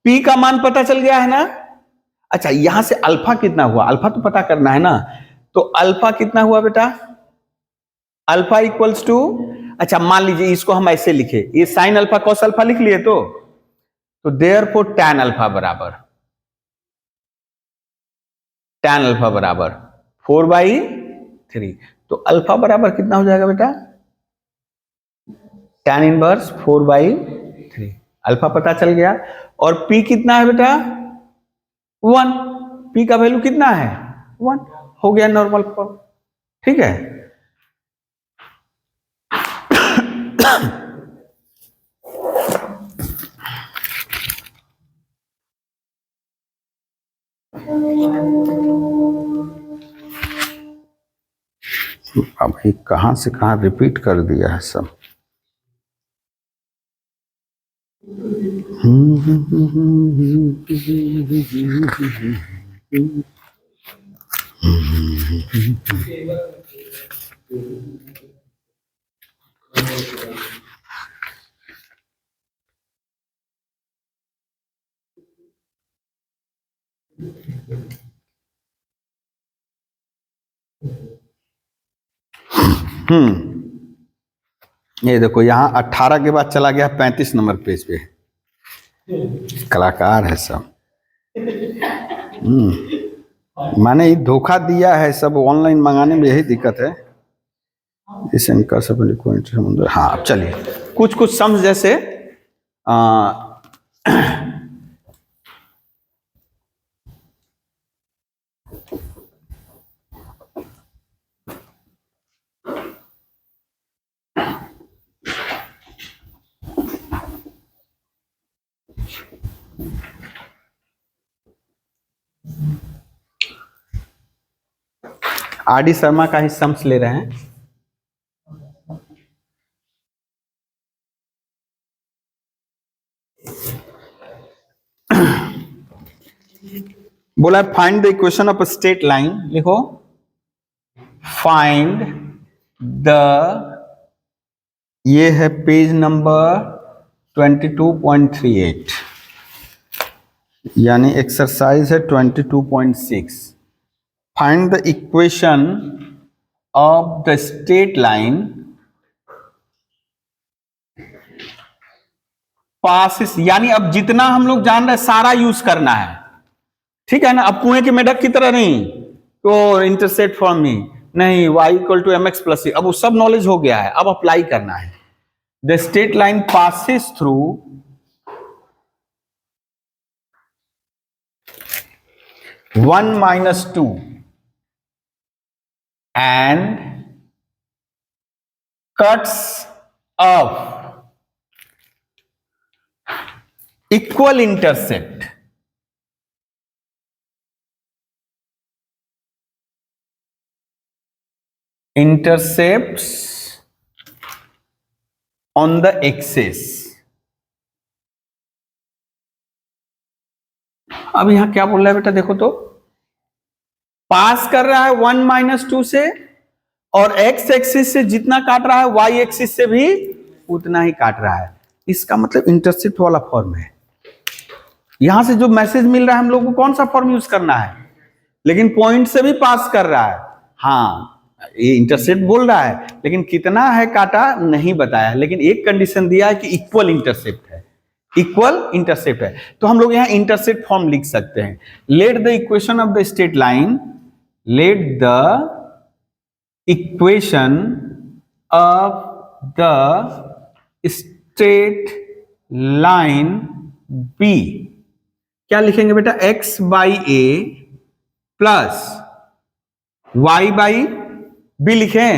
A: P का मान पता चल गया है ना। अच्छा, यहां से अल्फा कितना हुआ, अल्फा तो पता करना है ना, तो अल्फा कितना हुआ बेटा, अल्फा इक्वल्स टू, अच्छा मान लीजिए इसको हम ऐसे लिखे, ये साइन अल्फा कॉस अल्फा लिख लिए, तो देयरफॉर tan अल्फा बराबर 4/3। तो अल्फा बराबर कितना हो जाएगा बेटा, tan इनवर्स 4/3। अल्फा पता चल गया, और P कितना है बेटा 1, P का वैल्यू कितना है 1, हो गया नॉर्मल फॉर्म। ठीक है, अब ये कहां से कहां रिपीट कर दिया है सब। ये देखो यहाँ 18 के बाद चला गया 35 नंबर पेज पे, कलाकार है सब। मैंने ये धोखा दिया है, सब ऑनलाइन मंगाने में यही दिक्कत है। इस इनका सब समुद्र। हाँ अब चलिए कुछ कुछ सम्स जैसे आर डी शर्मा का ही सम्स ले रहे हैं। बोला find the equation of straight line, लिखो फाइंड द, ये है पेज नंबर 22.38 यानी एक्सरसाइज है 22.6। Find the equation of the straight line passes, यानी अब जितना हम लोग जान रहे हैं सारा यूज करना है, ठीक है ना। अब कुएं के मेढक की तरह नहीं तो इंटरसेप्ट फॉर्म नहीं, y equal to mx plus c, अब वो सब नॉलेज हो गया है, अब अप्लाई करना है। The straight line passes through 1 minus 2 and cuts off equal intercept intercepts on the axis। अब यहां क्या बोल रहा है बेटा, देखो तो पास कर रहा है 1 minus 2 से, और x एक्सिस से जितना काट रहा है y एक्सिस से भी उतना ही काट रहा है। इसका मतलब इंटरसेप्ट वाला फॉर्म है। यहां से जो मैसेज मिल रहा है हम लोग को कौन सा फॉर्म यूज करना है, लेकिन पॉइंट से भी पास कर रहा है। हाँ ये इंटरसेप्ट बोल रहा है, लेकिन कितना है काटा नहीं बताया, लेकिन एक कंडीशन दिया है कि इक्वल इंटरसेप्ट है, इक्वल इंटरसेप्ट है। तो हम लोग यहां इंटरसेप्ट फॉर्म लिख सकते हैं। Let the equation of the straight line, let the equation of the straight line b, क्या लिखेंगे बेटा, x by a plus y by b लिखें।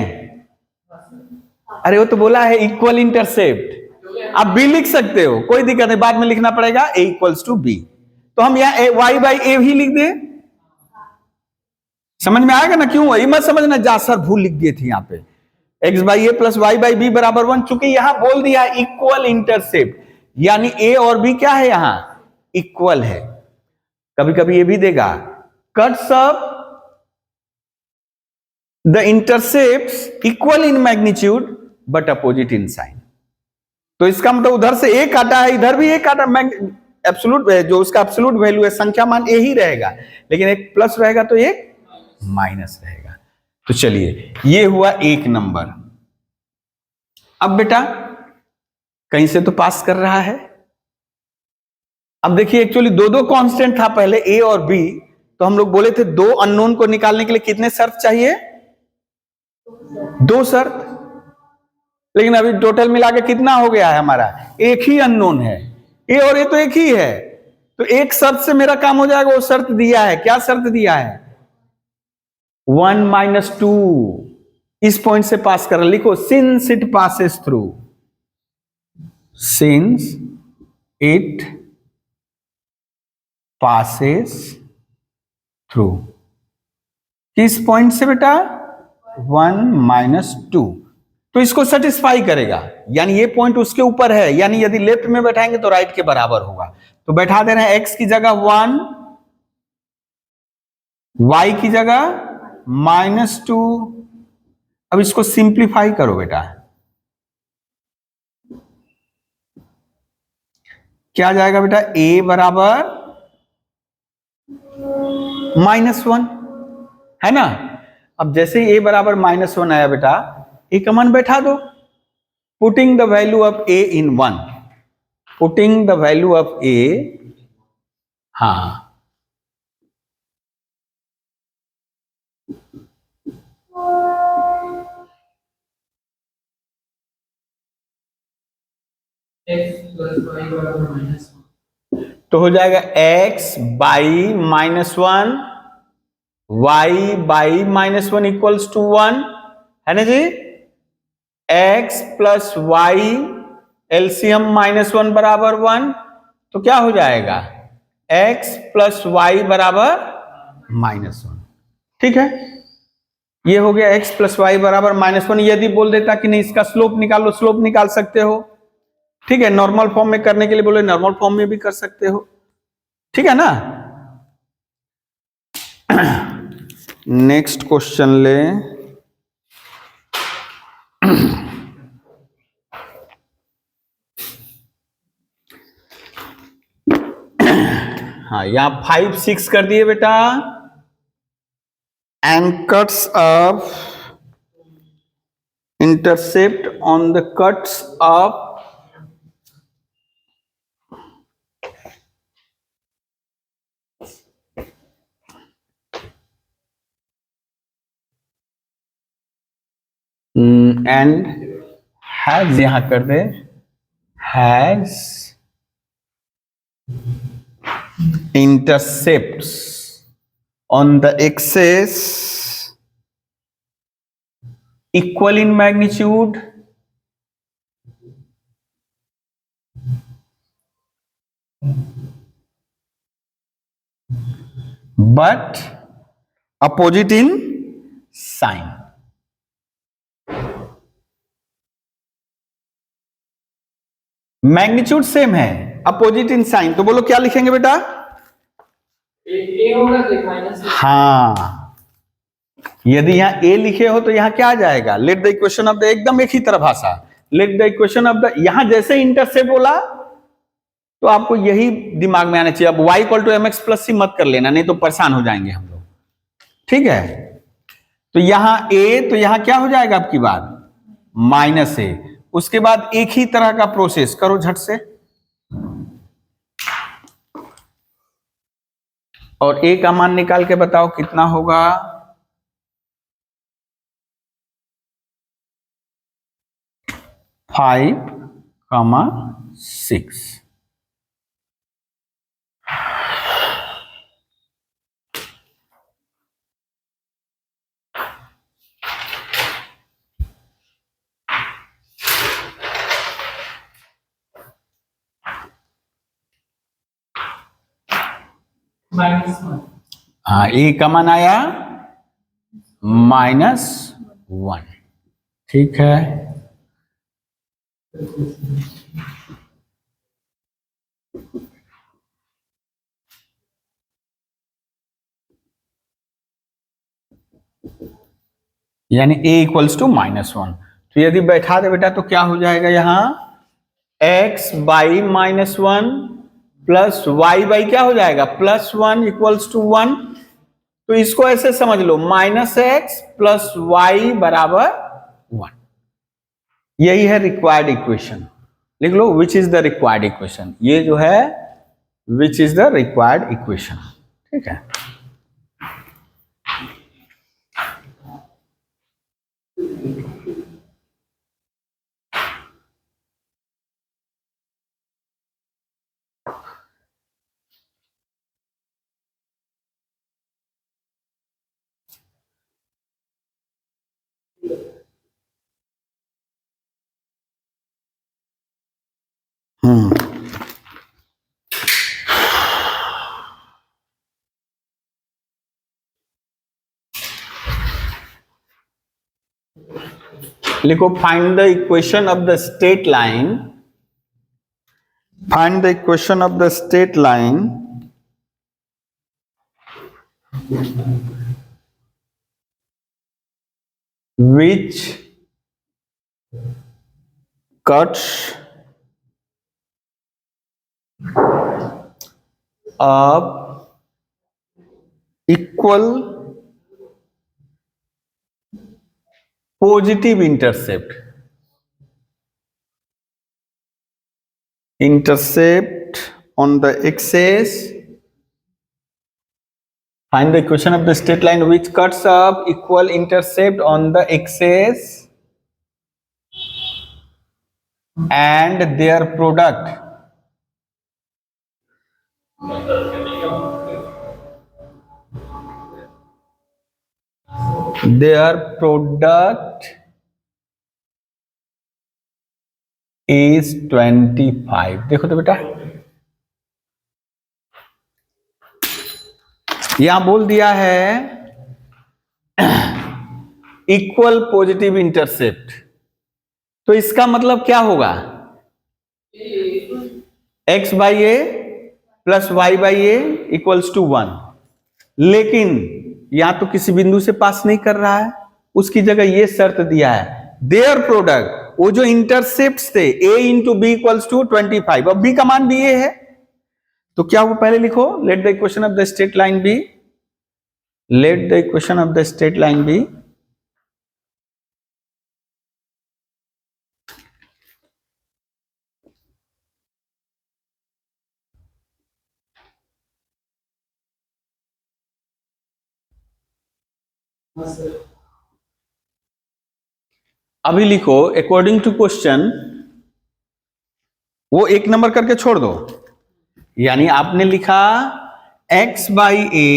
A: अरे वो तो बोला है इक्वल इंटरसेप्ट, आप बी लिख सकते हो, कोई दिक्कत नहीं, बाद में लिखना पड़ेगा a इक्वल्स टू बी। तो हम यहां y बाई ए भी लिख दे, समझ में आएगा ना। क्यों ये मत समझना जा सर भूल लिख दिए थे यहाँ पे, x by a plus y by b बराबर 1, चूंकि यहां बोल दिया इक्वल इंटरसेप्ट, यानी a और b क्या है यहां इक्वल है। कभी कभी ये भी देगा cuts up the intercepts equal in magnitude but opposite in sign. तो इसका मतलब उधर से ए काटा है, इधर भी ए काटा, एब्सोल्यूट जो उसका एब्सोल्यूट वैल्यू है संख्या मान ए ही रहेगा, लेकिन एक प्लस रहेगा तो एक माइनस रहेगा। तो चलिए ये हुआ एक नंबर। अब बेटा कहीं से तो पास कर रहा है। अब देखिए एक्चुअली दो दो कांस्टेंट था पहले ए और बी, तो हम लोग बोले थे दो अननोन को निकालने के लिए कितने शर्त चाहिए, दो शर्त, लेकिन अभी टोटल मिला के कितना हो गया है हमारा, एक ही अननोन है, ए और ए तो एक ही है, तो एक शर्त से मेरा काम हो जाएगा। वो शर्त दिया है, क्या शर्त दिया है, 1 minus 2, इस पॉइंट से पास कर, लिखो since it passes through, since it passes through, किस पॉइंट से बेटा 1 minus 2, तो इसको सेटिस्फाई करेगा, यानी ये पॉइंट उसके ऊपर है, यानी यदि लेफ्ट में बैठाएंगे तो राइट के बराबर होगा। तो बैठा दे रहे हैं x की जगह 1, y की जगह -2। अब इसको सिंप्लीफाई करो बेटा, क्या जाएगा बेटा, a बराबर -1 है ना। अब जैसे ही a बराबर -1 आया बेटा, a का मान बैठा दो, putting the value of a in 1, putting the value of a, हाँ तो हो जाएगा x by -1 y by -1 equals to 1, है ना जी। x प्लस वाई एलसीएम -1 बराबर 1, तो क्या हो जाएगा x प्लस वाई बराबर -1। ठीक है, ये हो गया x प्लस वाई बराबर -1। यदि बोल देता कि नहीं इसका स्लोप निकालो, स्लोप निकाल सकते हो। ठीक है, नॉर्मल फॉर्म में करने के लिए बोले नॉर्मल फॉर्म में भी कर सकते हो। ठीक है ना। नेक्स्ट क्वेश्चन ले। हाँ, यहां 5 6 कर दिए बेटा। And cuts of intercept on the cuts of and has, यहां कर they has intercepts on the axis equal in magnitude but opposite in sign। Magnitude same है, अपोजिट इन साइन, तो बोलो क्या लिखेंगे बेटा।
C: ए होगा तो माइनस।
A: हाँ, यदि यहाँ ए लिखे हो तो यहाँ क्या आ जाएगा, late the equation of the, एकदम एक ही तरह भाषा, late the equation of the, यहां जैसे इंटरसेप्ट बोला तो आपको यही दिमाग में आना चाहिए। अब y equal to m x plus c मत कर लेना, नहीं तो परेशान हो जाएंगे हम लोग। ठीक है, तो यहां a, तो यहां क्या हो जाएगा आपकी बात -a। उसके बाद एक ही तरह का प्रोसेस करो झट से, और a का मान निकाल के बताओ कितना होगा। (5,6)
C: -1।
A: हाँ, ए का मान आया -1। ठीक है, यानी a इक्वल्स टू -1। तो यदि बैठा दे बेटा तो क्या हो जाएगा, यहां x by -1 plus y by क्या हो जाएगा +1 इक्वल्स टू 1। तो इसको ऐसे समझ लो, -x प्लस वाई बराबर 1। यही है रिक्वायर्ड इक्वेशन। लिख लो which is the required equation, ये जो है which is the required equation. ठीक है, लिखो find the equation of the straight line, find the equation of the straight line which cuts of equal positive intercept on the axis. Find the equation of the straight line which cuts off equal intercept on the axis and their product is 25। देखो तो बेटा, यहां बोल दिया है equal positive intercept, तो इसका मतलब क्या होगा? x by a plus y by a equals to 1। लेकिन यहां तो किसी बिंदु से पास नहीं कर रहा है, उसकी जगह ये शर्त दिया है देयर प्रोडक्ट, वो जो इंटरसेप्ट थे a into b equals to 25, अब b का मान भी ये है, तो क्या वो पहले लिखो, let the equation of the straight line b, let the equation of the straight line b अभी लिखो अकॉर्डिंग टू क्वेश्चन, वो एक नंबर करके छोड़ दो, यानी आपने लिखा x by a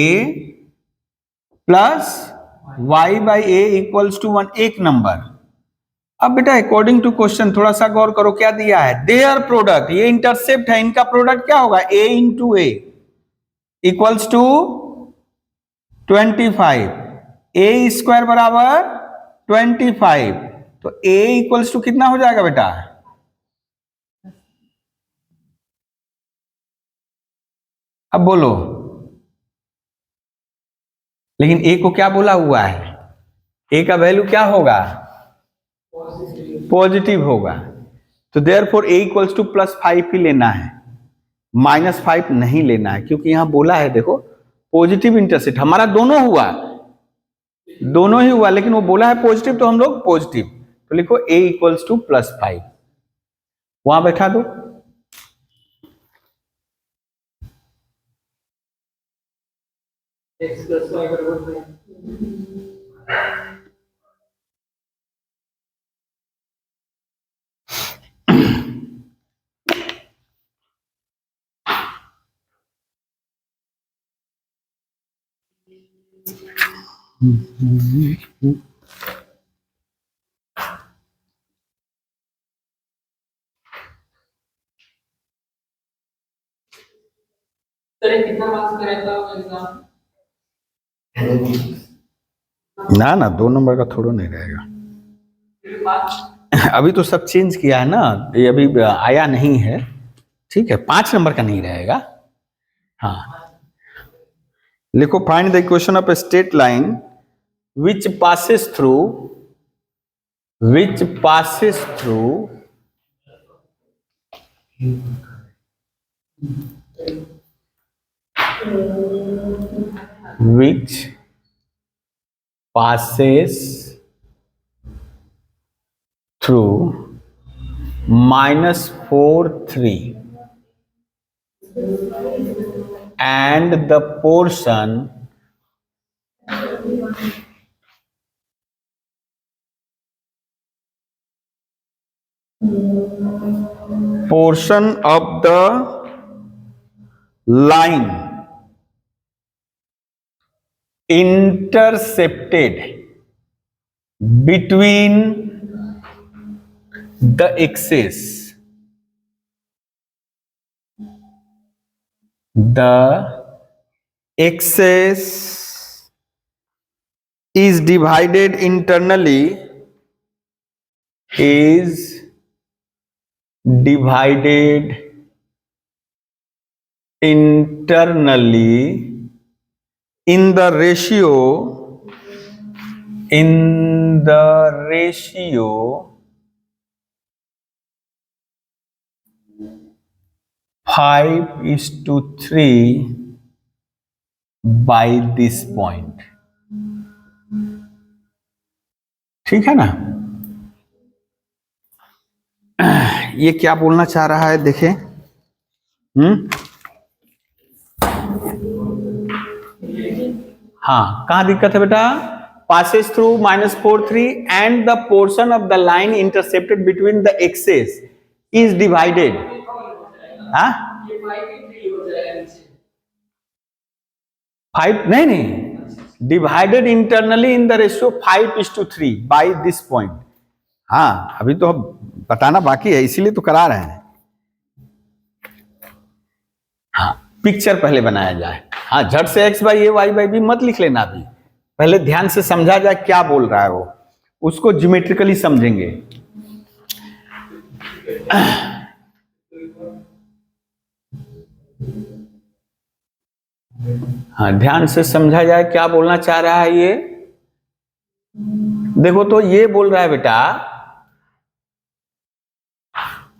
A: plus y by a equals to 1, एक नंबर। अब बेटा अकॉर्डिंग टू क्वेश्चन थोड़ा सा गौर करो, क्या दिया है? देयर प्रोडक्ट, ये इंटरसेप्ट है, इनका प्रोडक्ट क्या होगा? a into a equals to 25, a square बराबर 25, तो a इक्वल्स टू कितना हो जाएगा बेटा? अब बोलो, लेकिन a को क्या बोला हुआ है? a का वैल्यू क्या होगा? पॉजिटिव होगा, तो देयरफॉर a इक्वल्स टू +5 ही लेना है, -5 नहीं लेना है, क्योंकि यहां बोला है देखो पॉजिटिव इंटरसेप्ट, हमारा दोनों ही हुआ, लेकिन वो बोला है पॉजिटिव, तो हम लोग पॉजिटिव, तो लिखो a इक्वल्स टू +5, वहां बैठा दो।
C: x plus y बराबर 2। सर ये कितना मार्क्स का रहता है एग्जाम?
A: ना ना 2 नंबर का थोड़ा नहीं रहेगा, अभी तो सब चेंज किया है ना, ये अभी आया नहीं है, ठीक है, 5 नंबर का नहीं रहेगा। हाँ लिखो, find the equation of a straight line which passes through which passes through -4 3 and the portion of the line intercepted between the axes, is divided internally in the ratio 5:3 by this point, ठीक है ना? ये क्या बोलना चाह रहा है देखें। हाँ कहां दिक्कत है बेटा? passes through -4 3 and the portion of the line intercepted between the axes is divided, हाँ
C: ये 5 हो जाएगा नीचे।
A: 5 नहीं, divided internally in the ratio 5:3 by this point. हाँ अभी तो अब बताना बाकी है, इसीलिए तो करा रहे हैं। हाँ पिक्चर पहले बनाया जाए। हाँ झट से x by a y by b मत लिख लेना, अभी पहले ध्यान से समझा जाए क्या बोल रहा है वो, उसको ज्योमेट्रिकली समझेंगे। हाँ ध्यान से समझा जाए क्या बोलना चाह रहा है ये। देखो तो ये बोल रहा है बेटा,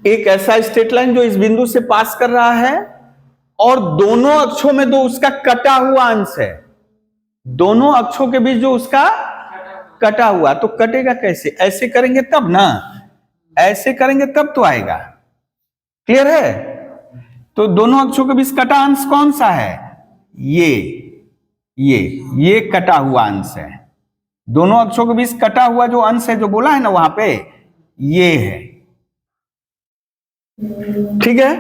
A: एक ऐसा स्ट्रेट लाइन जो इस बिंदु से पास कर रहा है और दोनों अक्षों में जो उसका कटा हुआ अंश है, दोनों अक्षों के बीच जो उसका कटा हुआ, तो कटेगा कैसे? ऐसे करेंगे तब ना, ऐसे करेंगे तब तो आएगा। क्लियर है? तो दोनों अक्षों के बीच कटा अंश कौन सा है? ये कटा हुआ अंश है। दोनों अक्षों के बीच कटा हुआ जो अंश है जो बोला है ना वहां पे, ये है। ठीक है,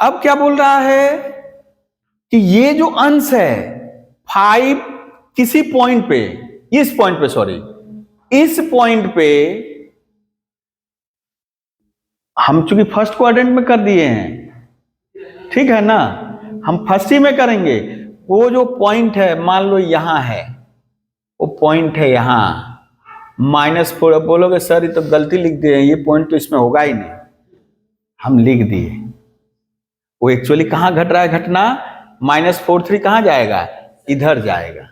A: अब क्या बोल रहा है कि ये जो अंश है 5 किसी पॉइंट पे, इस पॉइंट पे, सॉरी इस पॉइंट पे, हम चूंकि फर्स्ट क्वाड्रेंट में कर दिए हैं, ठीक है ना, हम फर्स्ट ही में करेंगे। वो जो पॉइंट है मान लो यहां है, वो पॉइंट है यहां, -4। बोलोगे सर ये तो गलती लिख दिए, ये पॉइंट तो इसमें होगा ही नहीं, हम लिख दिए। वो एक्चुअली कहां घट रहा है घटना, -43 कहां जाएगा, इधर जाएगा।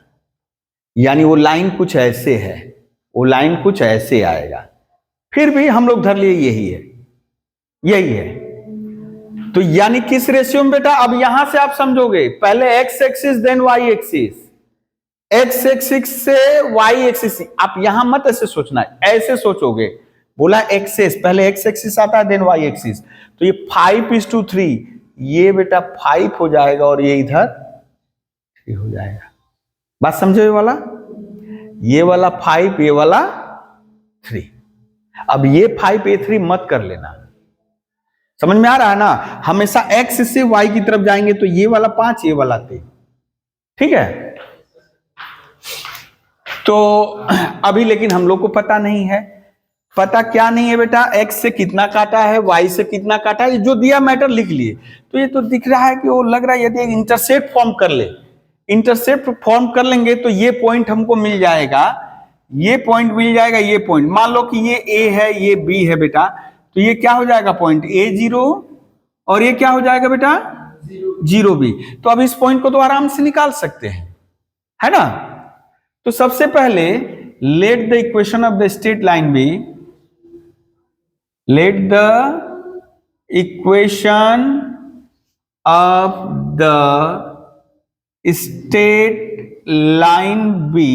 A: यानी वो लाइन कुछ ऐसे है, वो लाइन कुछ ऐसे आएगा। फिर भी हम लोग धर लिए यही है, यही है। तो यानी किस रेशियो में बेटा, अब यहां से आप समझोगे, पहले x axis then y axis, x axis से y एक्सिस। आप यहां मत ऐसे सोचना, ऐसे सोचोगे। बोला एक्सेस, पहले x एक्सिस आता है देन y एक्सिस, तो ये 5:3, ये बेटा 5 हो जाएगा और ये इधर 3 हो जाएगा। बात समझो ये वाला 5, ये वाला 3। अब ये 5 ये 3 मत कर लेना, समझ में आ रहा है ना। हमेशा x से y की तरफ जाएंगे तो ये वाला 5, ये वाला 3। ठीक है, तो अभी लेकिन हम लोग को पता नहीं है। पता क्या नहीं है बेटा, x से कितना काटा है, y से कितना काटा है, जो दिया मैटर लिख लिए। तो ये तो दिख रहा है कि वो लग रहा है यदि इंटरसेप्ट फॉर्म कर ले, इंटरसेप्ट फॉर्म कर लेंगे तो ये पॉइंट हमको मिल जाएगा, ये पॉइंट मिल जाएगा, ये पॉइंट मान लो कि ये a है, ये b है बेटा, तो ये क्या हो जाएगा पॉइंट A0, और ये क्या हो जाएगा बेटा 0B। तो अब इस पॉइंट को तो आराम से निकाल सकते हैं, है ना। तो सबसे पहले let the equation of the straight line b, let the equation of the straight line b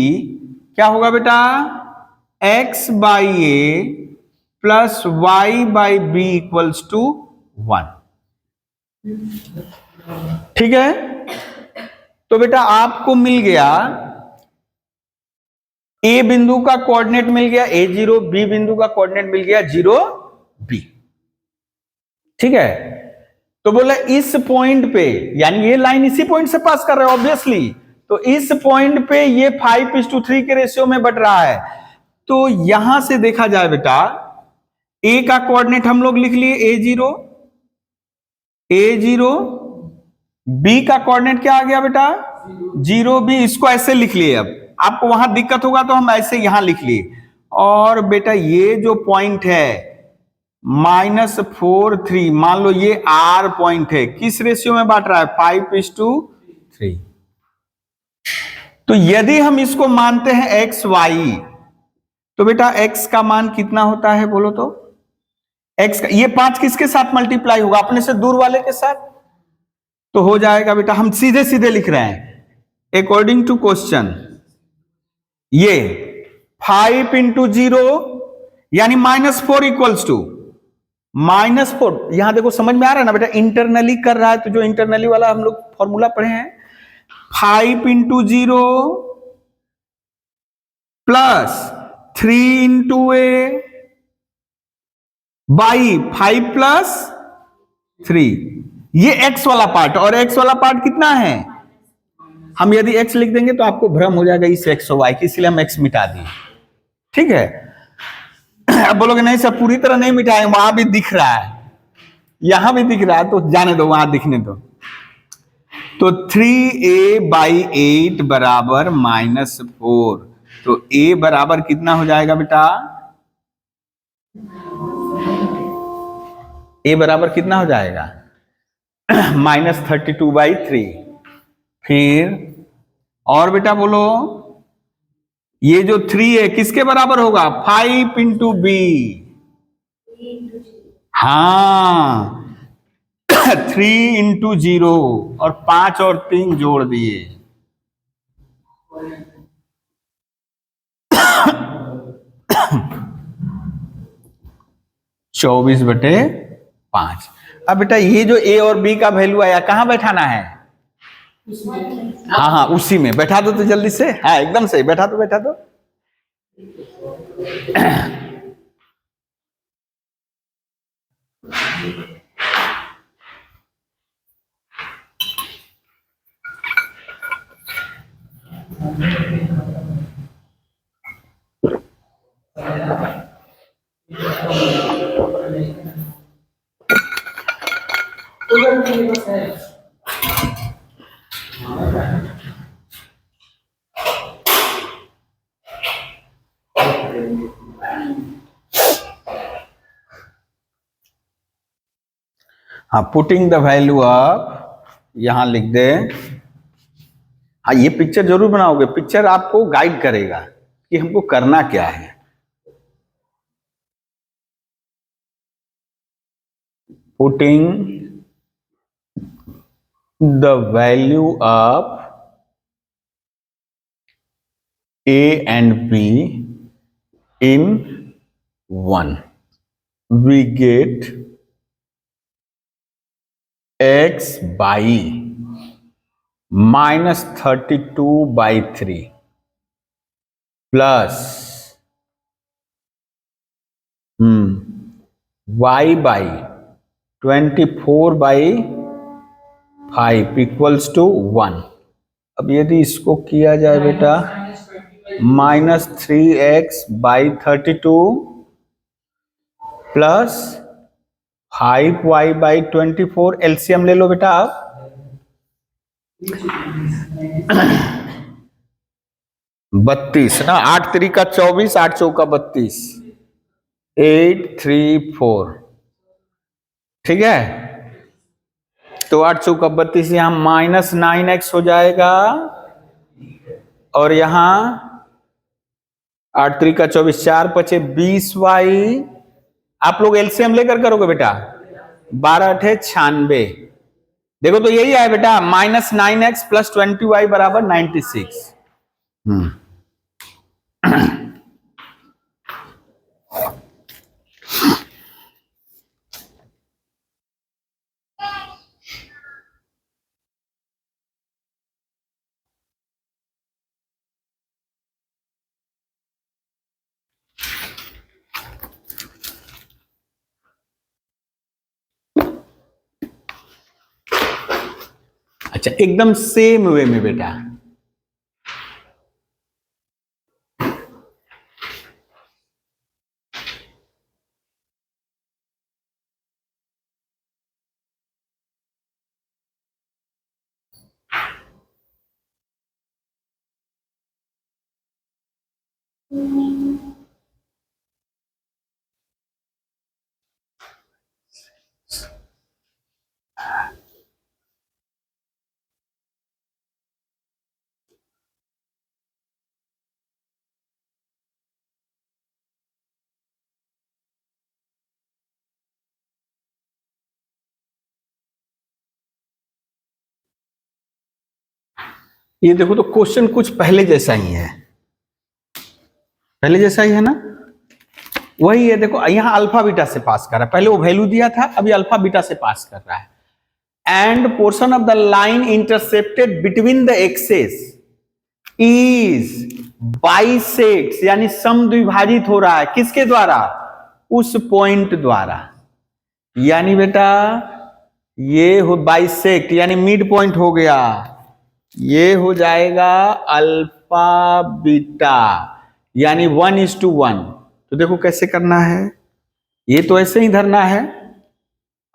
A: क्या होगा बेटा, x by a plus y by b equals to 1। ठीक है, तो बेटा आपको मिल गया ए बिंदु का कोऑर्डिनेट मिल गया A0, बी बिंदु का कोऑर्डिनेट मिल गया 0B। ठीक है, तो बोला इस पॉइंट पे, यानी ये लाइन इसी पॉइंट से पास कर रहा है ऑब्वियसली, तो इस पॉइंट पे ये 5:3 के रेशियो में बढ़ रहा है। तो यहां से देखा जाए बेटा, ए का कोऑर्डिनेट हम लोग लिख लिए A0, बी का कोऑर्डिनेट क्या आ गया बेटा 0B। इसको ऐसे लिख लिए, अब आपको वहां दिक्कत होगा तो हम ऐसे यहां लिख लिए। और बेटा ये जो पॉइंट है -4,3, मान लो ये R पॉइंट है, किस रेशियो में बांट रहा है 5:3। तो यदि हम इसको मानते हैं XY, तो बेटा x का मान कितना होता है बोलो तो, x का ये 5 किसके साथ मल्टीप्लाई होगा, अपने से दूर वाले के साथ, तो हो जाएगा बेटा, हम सीधे सीधे लिख रहे हैं अकॉर्डिंग टू क्वेश्चन, ये 5 × 0 यानी -4 इक्वल्स टू -4। यहां देखो समझ में आ रहा है ना बेटा, इंटरनली कर रहा है, तो जो इंटरनली वाला हम लोग फॉर्मूला पढ़े हैं, 5 × 0 प्लस 3 × a बाई 5 प्लस 3, ये x वाला पार्ट, और x वाला पार्ट कितना है, हम यदि x लिख देंगे तो आपको भ्रम हो जाएगा इस x और y की, इसलिए हम x मिटा दिए। ठीक है, अब बोलोगे नहीं सर पूरी तरह नहीं मिटाए, वहां भी दिख रहा है, यहां भी दिख रहा है, तो जाने दो, वहां दिखने दो। तो 3a/8 बराबर -4, तो a बराबर कितना हो जाएगा बेटा, a बराबर कितना हो जाएगा -32/3। फिर और बेटा बोलो, ये जो 3 है किसके बराबर होगा, 5 इंटू b, हाँ 3 इंटू 0, और 5 और 3 जोड़ दिए, 24/5। अब बेटा ये जो a और b का वैल्यू आया कहां बैठाना है, हाँ हाँ उसी में बैठा दो तो जल्दी से, हाँ एकदम सही, बैठा दो बैठा दो। हाँ पुटिंग द वैल्यू ऑफ, यहां लिख दे, हाँ ये पिक्चर जरूर बनाओगे, पिक्चर आपको गाइड करेगा कि हमको करना क्या है। Putting the value of a and b in 1, we get x by -32/3 plus y by 24/5 equals to 1। अब यदि इसको किया जाए बेटा, -3x/32 प्लस 5y/24, एलसीएम ले लो बेटा आप, 32 ना, 8 3 का 24, 8 चौका 32, 834, ठीक है। तो 8 चौका 32, यहां -9x हो जाएगा, और यहां 8 3 का 24, 4 5 20y, आप लोग एलसीएम लेकर करोगे बेटा, 12 8 96, देखो तो यही है बेटा, -9x + 20y = 96। अच्छा एकदम सेम वे में बेटा, ये देखो तो क्वेश्चन कुछ पहले जैसा ही है, पहले जैसा ही है ना, वही है। देखो यहां अल्फा बीटा से पास कर रहा है, पहले वो वैल्यू दिया था, अभी अल्फा बीटा से पास कर रहा है। And portion of the line intercepted between the axes is bisects, यानी समद्विभाजित हो रहा है, किसके द्वारा, उस पॉइंट द्वारा, यानी बेटा ये हो बाइसेक्ट यानी मिड पॉइंट हो गया, ये हो जाएगा अल्फा बीटा यानी 1:1। तो देखो कैसे करना है, ये तो ऐसे ही धरना है।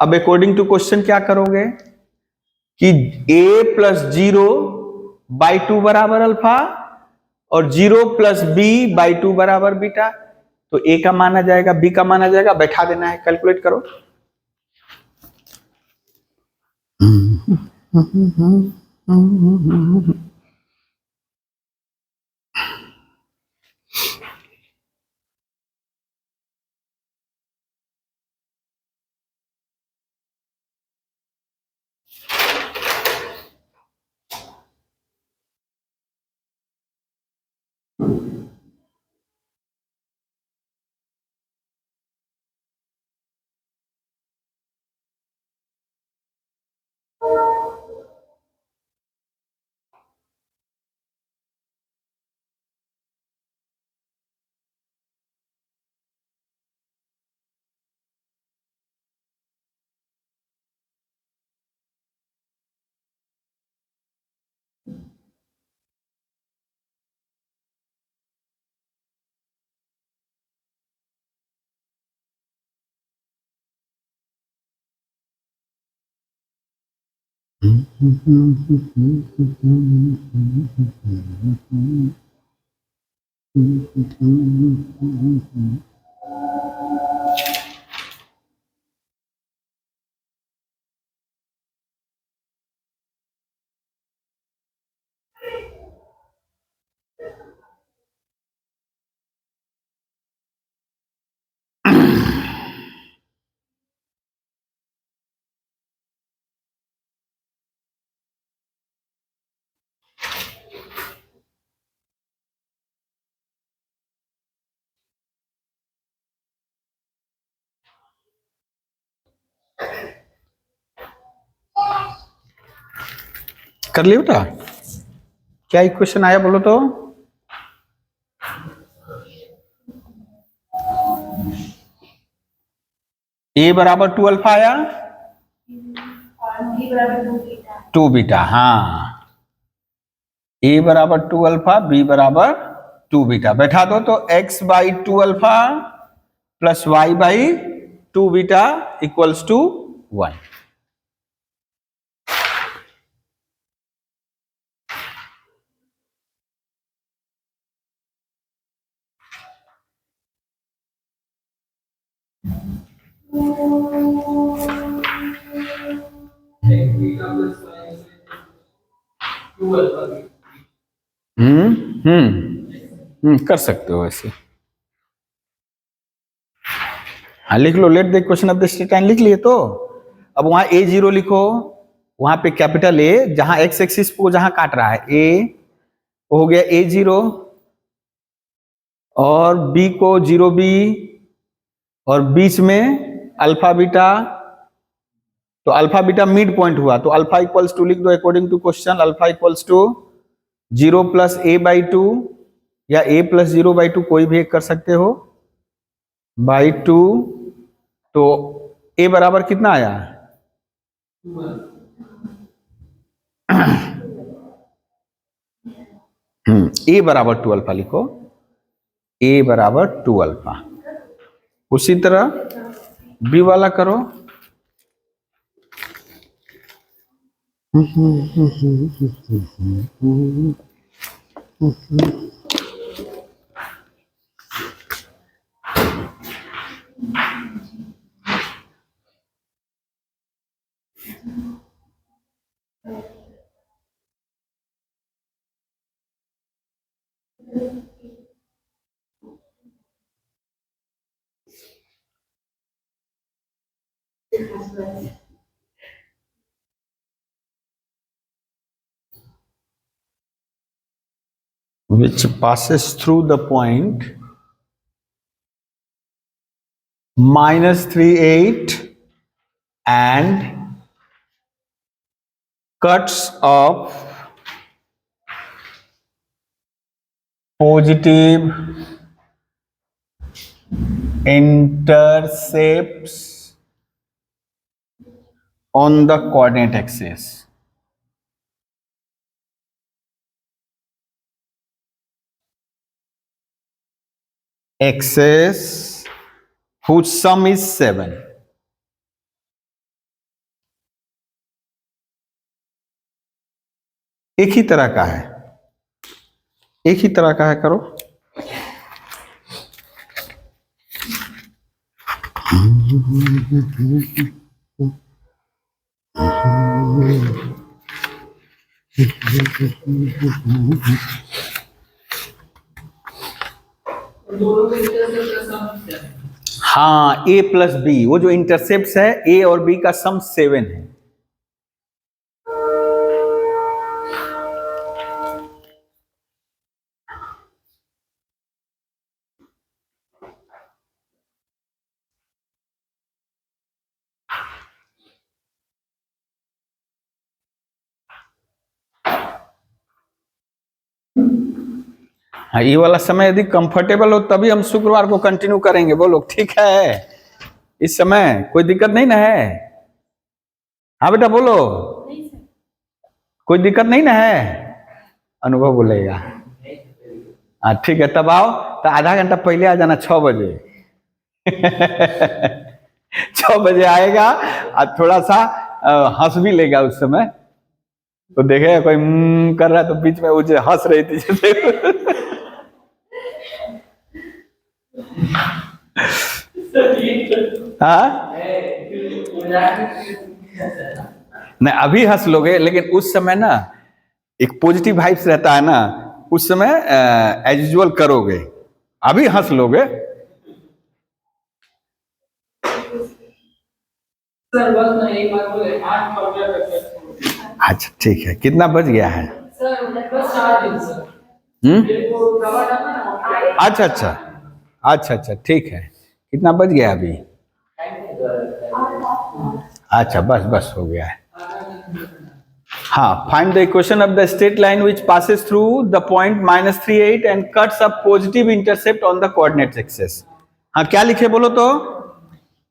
A: अब अकॉर्डिंग टू क्वेश्चन क्या करोगे कि a+0/2 बराबर अल्फा और 0+b/2 बराबर बीटा। तो a का माना जाएगा, b का माना जाएगा, बैठा देना है, कैलकुलेट करो। कर लियो बेटा, क्या इक्वेशन आया बोलो तो। a बराबर 2 अल्फा आया,
B: और b बराबर 2 बीटा।
A: 2 बीटा, हाँ a बराबर 2 अल्फा, b बराबर 2 बीटा। बैठा दो तो x/2 alpha plus y/2 beta equals to 1।
C: Beta plus y 2 alpha b.
A: कर सकते हो ऐसे। हाँ लिख लो, let the equation of the straight line लिख लिए तो। अब वहां a0 लिखो, वहां पे कैपिटल A जहां x एक्सिस को जहां काट रहा है a हो गया a0 और b को 0b और बीच में अल्फा बीटा, तो अल्फा बीटा मिड पॉइंट हुआ तो अल्फा इक्वल्स टू लिख दो according to question, alpha equals to 0+a/2 या a+0/2 कोई भी एक कर सकते हो /2। तो a बराबर कितना आया, a बराबर 2 अल्फा लिखो, a बराबर 2 अल्फा। उसी तरह b वाला करो। Which passes through the point -38 and cuts off positive intercepts on the coordinate axis. Axis whose sum is 7. एक ही तरह का है, एक ही तरह का है, करो।
C: दोनों के इंटरसेप्ट का सम क्या है?
A: हाँ, a प्लस बी, वो जो इंटरसेप्ट है a और b का सम 7 है। हाँ, ये वाला समय यदि कंफर्टेबल हो तभी हम शुक्रवार को कंटिन्यू करेंगे। बोलो ठीक है? इस समय कोई दिक्कत नहीं ना है? हाँ बेटा बोलो,
B: नहीं सर।
A: कोई दिक्कत नहीं ना है? अनुभव बोलेगा। हाँ ठीक है, तब आओ, तो आधा घंटा पहले आ जाना, 6 बजे। 6 बजे आएगा और थोड़ा सा हंस भी लेगा उस समय, तो देखेगा कोई कर रहा है तो बीच में वो जो हंस रही थी जैसे। हाँ नहीं, अभी हंस लोगे, लेकिन उस समय ना एक पॉजिटिव वाइब्स रहता है ना, उस समय एज यूजुअल करोगे, अभी हंस लोगे।
C: सर बस ना एक बात बोले, 8 फॉर्मूला करते
A: अच्छा ठीक है, कितना बज गया है?
C: सर बस 4 दिन सर। मेरे को दवा डालना ना।
A: अच्छा अच्छा अच्छा अच्छा ठीक है, कितना बज गया अभी? अच्छा बस बस हो गया है। हाँ, find the equation of the straight line which passes through the point -38 and cuts a positive intercept on the coordinate axis. हाँ क्या लिखे बोलो तो?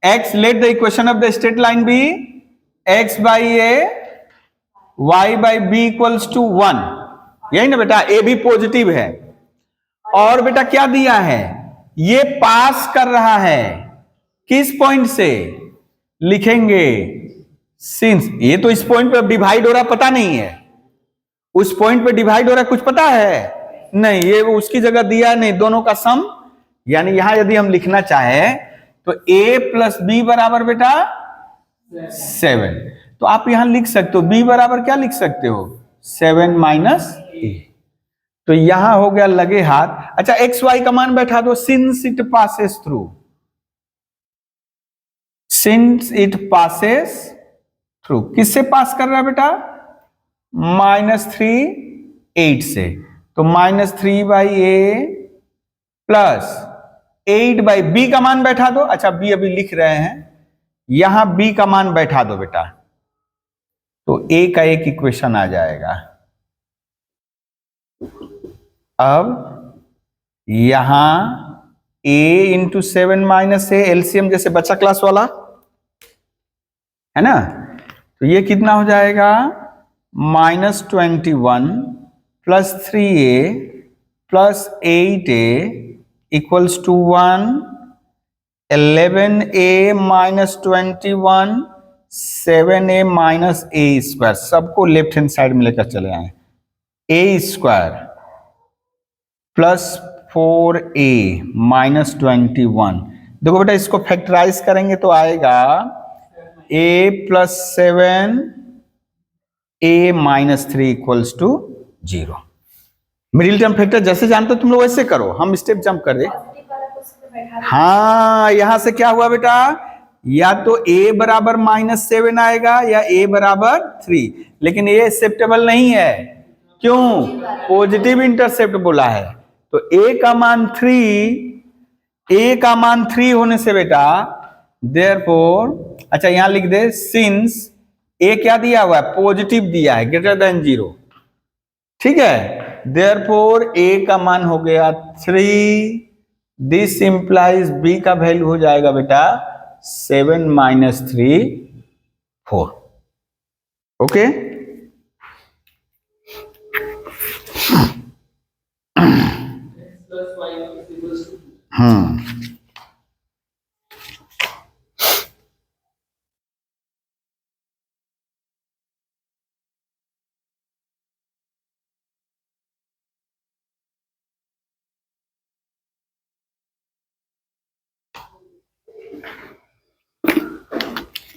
A: x, let the equation of the straight line be x by a y by b equals to 1। यही ना बेटा, a भी positive है, और बेटा क्या दिया है, ये पास कर रहा है किस पॉइंट से? लिखेंगे सिंस, ये तो इस पॉइंट पे डिवाइड हो रहा पता नहीं है, उस पॉइंट पे डिवाइड हो रहा कुछ पता है नहीं, ये उसकी जगह दिया नहीं, दोनों का सम। यानी यहां यदि हम लिखना चाहे तो a प्लस बी बराबर बेटा 7, तो आप यहां लिख सकते हो b बराबर क्या लिख सकते हो? 7 माइनस a। तो यहां हो गया लगे हाथ। अच्छा एक्स वाई का मान बैठा दो, since it passes through, since it passes through, किससे पास कर रहा है बेटा? -3 8 से, तो -3 by a plus 8 by b का मान बैठा दो। अच्छा बी अभी लिख रहे हैं, यहां बी का मान बैठा दो बेटा, तो ए का एक इक्वेशन आ जाएगा। अब यहां a into 7 minus A, LCM जैसे बच्चा क्लास वाला है ना, तो ये कितना हो जाएगा? -21 plus 3a plus 8a equals to 1। 11a minus 21, 7a minus a square, सबको लेफ्ट हैंड साइड में लेकर चले आए। a square plus 4a minus 21, देखो बेटा इसको फैक्टराइज करेंगे तो आएगा a plus 7 a minus 3 equals to 0। Middle term factor जैसे जानते हो तुम लोग वैसे करो, हम स्टेप जंप कर दे।
B: पॉजिटिव वाला को उसमें बैठा दो।
A: हाँ यहां से क्या हुआ बेटा, या तो a बराबर -7 आएगा या a बराबर 3, लेकिन ये एक्सेप्टेबल नहीं है, क्यों? पॉजिटिव इंटरसेप्ट बोला है, तो a का मान 3 होने से बेटा देयरफॉर, अच्छा यहां लिख दे सिंस a क्या दिया हुआ है? पॉजिटिव दिया है, ग्रेटर देन 0, ठीक है। देयरफॉर a का मान हो गया 3 दिस इंप्लाइज बी का वैल्यू हो जाएगा बेटा 7 minus 3 4। Okay,
C: plus 5 is equals to 2.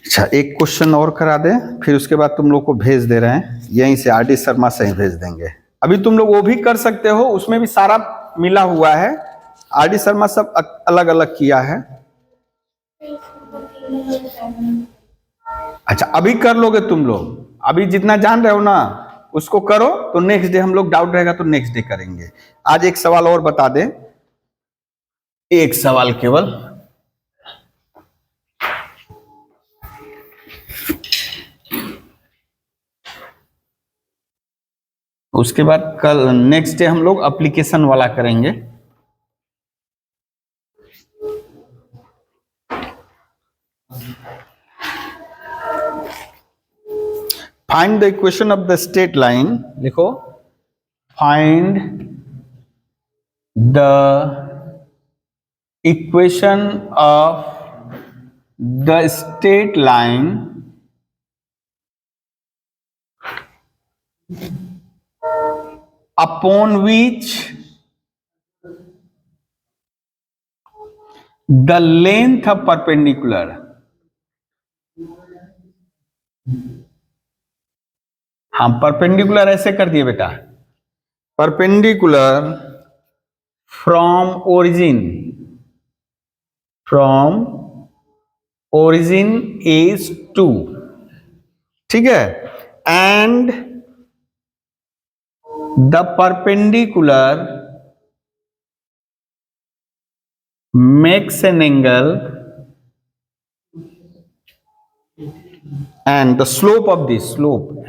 A: अच्छा, एक क्वेश्चन और करा दे, फिर उसके बाद तुम लोग को भेज दे रहे हैं, यहीं से आरडी शर्मा से ही भेज देंगे। अभी तुम लोग वो भी कर सकते हो, उसमें भी सारा मिला हुआ है। आरडी शर्मा सब अलग अलग किया है। अच्छा, अभी कर लोगे तुम लोग, अभी जितना जान रहे हो ना उसको करो, तो नेक्स्ट डे हम लोग डाउट रहेगा तो नेक्स्ट डे करेंगे। आज एक सवाल और बता दे, एक सवाल केवल। उसके बाद कल नेक्स्ट डे हम लोग एप्लीकेशन वाला करेंगे। Find the equation of the straight line, लिखो find the equation of the straight line upon which the length of perpendicular हम परपेंडिकुलर ऐसे कर दिए बेटा, परपेंडिकुलर फ्रॉम ओरिजिन इज 2, ठीक है, and the perpendicular makes an angle and the slope of this slope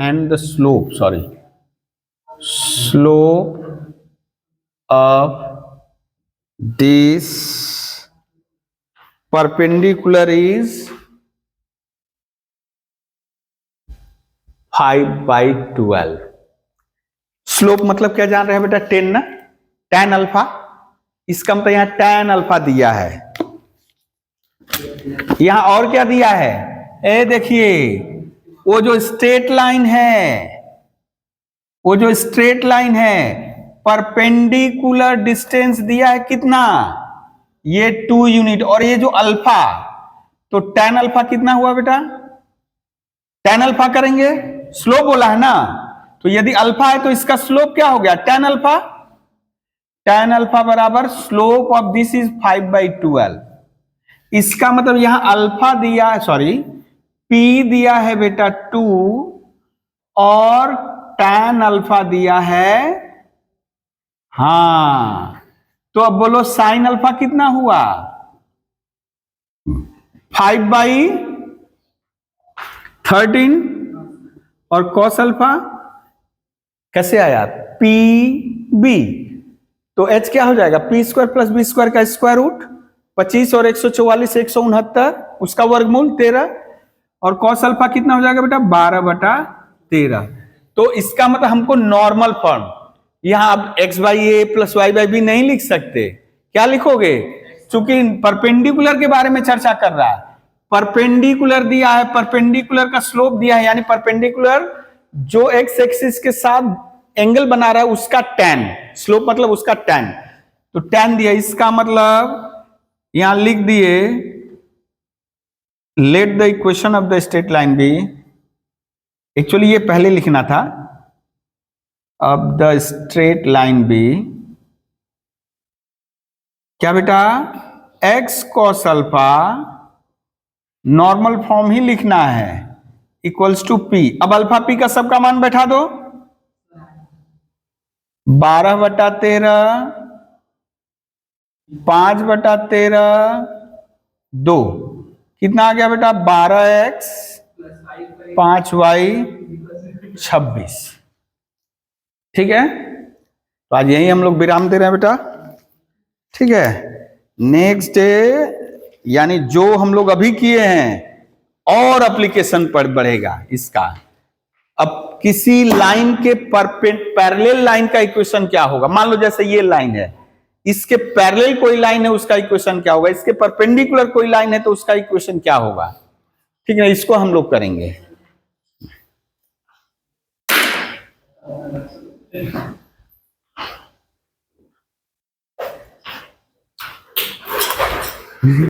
A: of this perpendicular is 5/12। Slope मतलब क्या जान रहे हैं बेटा, 10 ना, tan अल्फा, इसका मतलब यहां tan अल्फा दिया है। यहां और क्या दिया है, ए देखिए, वो जो स्ट्रेट लाइन है, परपेंडिकुलर डिस्टेंस दिया है कितना, ये 2 यूनिट, और ये जो अल्फा, तो tan अल्फा कितना हुआ बेटा, tan अल्फा करेंगे, स्लोप बोला है ना, तो यदि अल्फा है तो इसका स्लोप क्या हो गया, tan अल्फा बराबर स्लोप ऑफ दिस इज 5/12। इसका मतलब यहां अल्फा दिया है, सॉरी P दिया है बेटा 2 और tan अल्फा दिया है, हाँ, तो अब बोलो साइन अल्फा कितना हुआ, 5/13, और cos अल्फा कैसे आया, PB, तो H क्या हो जाएगा, P² + B² का स्क्वायर रूट, 25 और 144 169, उसका वर्गमूल 13, और cos अल्फा कितना हो जाएगा बेटा 12/13। तो इसका मतलब हमको नॉर्मल फॉर्म, यहां आप x/a + y/b नहीं लिख सकते, क्या लिखोगे, चूंकि परपेंडिकुलर के बारे में चर्चा कर रहा है, परपेंडिकुलर दिया है, परपेंडिकुलर का स्लोप दिया है, यानी परपेंडिकुलर जो एक्स एक्सिस के साथ एंगल बना रहा है उसका tan, स्लोप मतलब उसका tan, तो tan दिया, इसका मतलब यहां लिख दिए, let the equation of the straight line b, actually ये पहले लिखना था, अब द स्ट्रेट लाइन बी क्या बेटा, x cos alpha, normal form ही लिखना है, इक्वल्स टू P। अब अल्फा P का सबका मान बैठा दो, 12/13, 5/13, 2, कितना आ गया बेटा, 12x 5y 26, ठीक है। तो आज यही हम लोग विराम दे रहे हैं बेटा, ठीक है। नेक्स्ट यानी जो हम लोग अभी किए हैं और एप्लीकेशन पर बढ़ेगा इसका। अब किसी लाइन के पैरेलल लाइन का इक्वेशन क्या होगा? मान लो जैसे ये लाइन है, इसके पैरेलल कोई लाइन है, उसका इक्वेशन क्या होगा? इसके परपेंडिकुलर कोई लाइन है तो उसका इक्वेशन क्या होगा? ठीक है, इसको हम लोग करेंगे।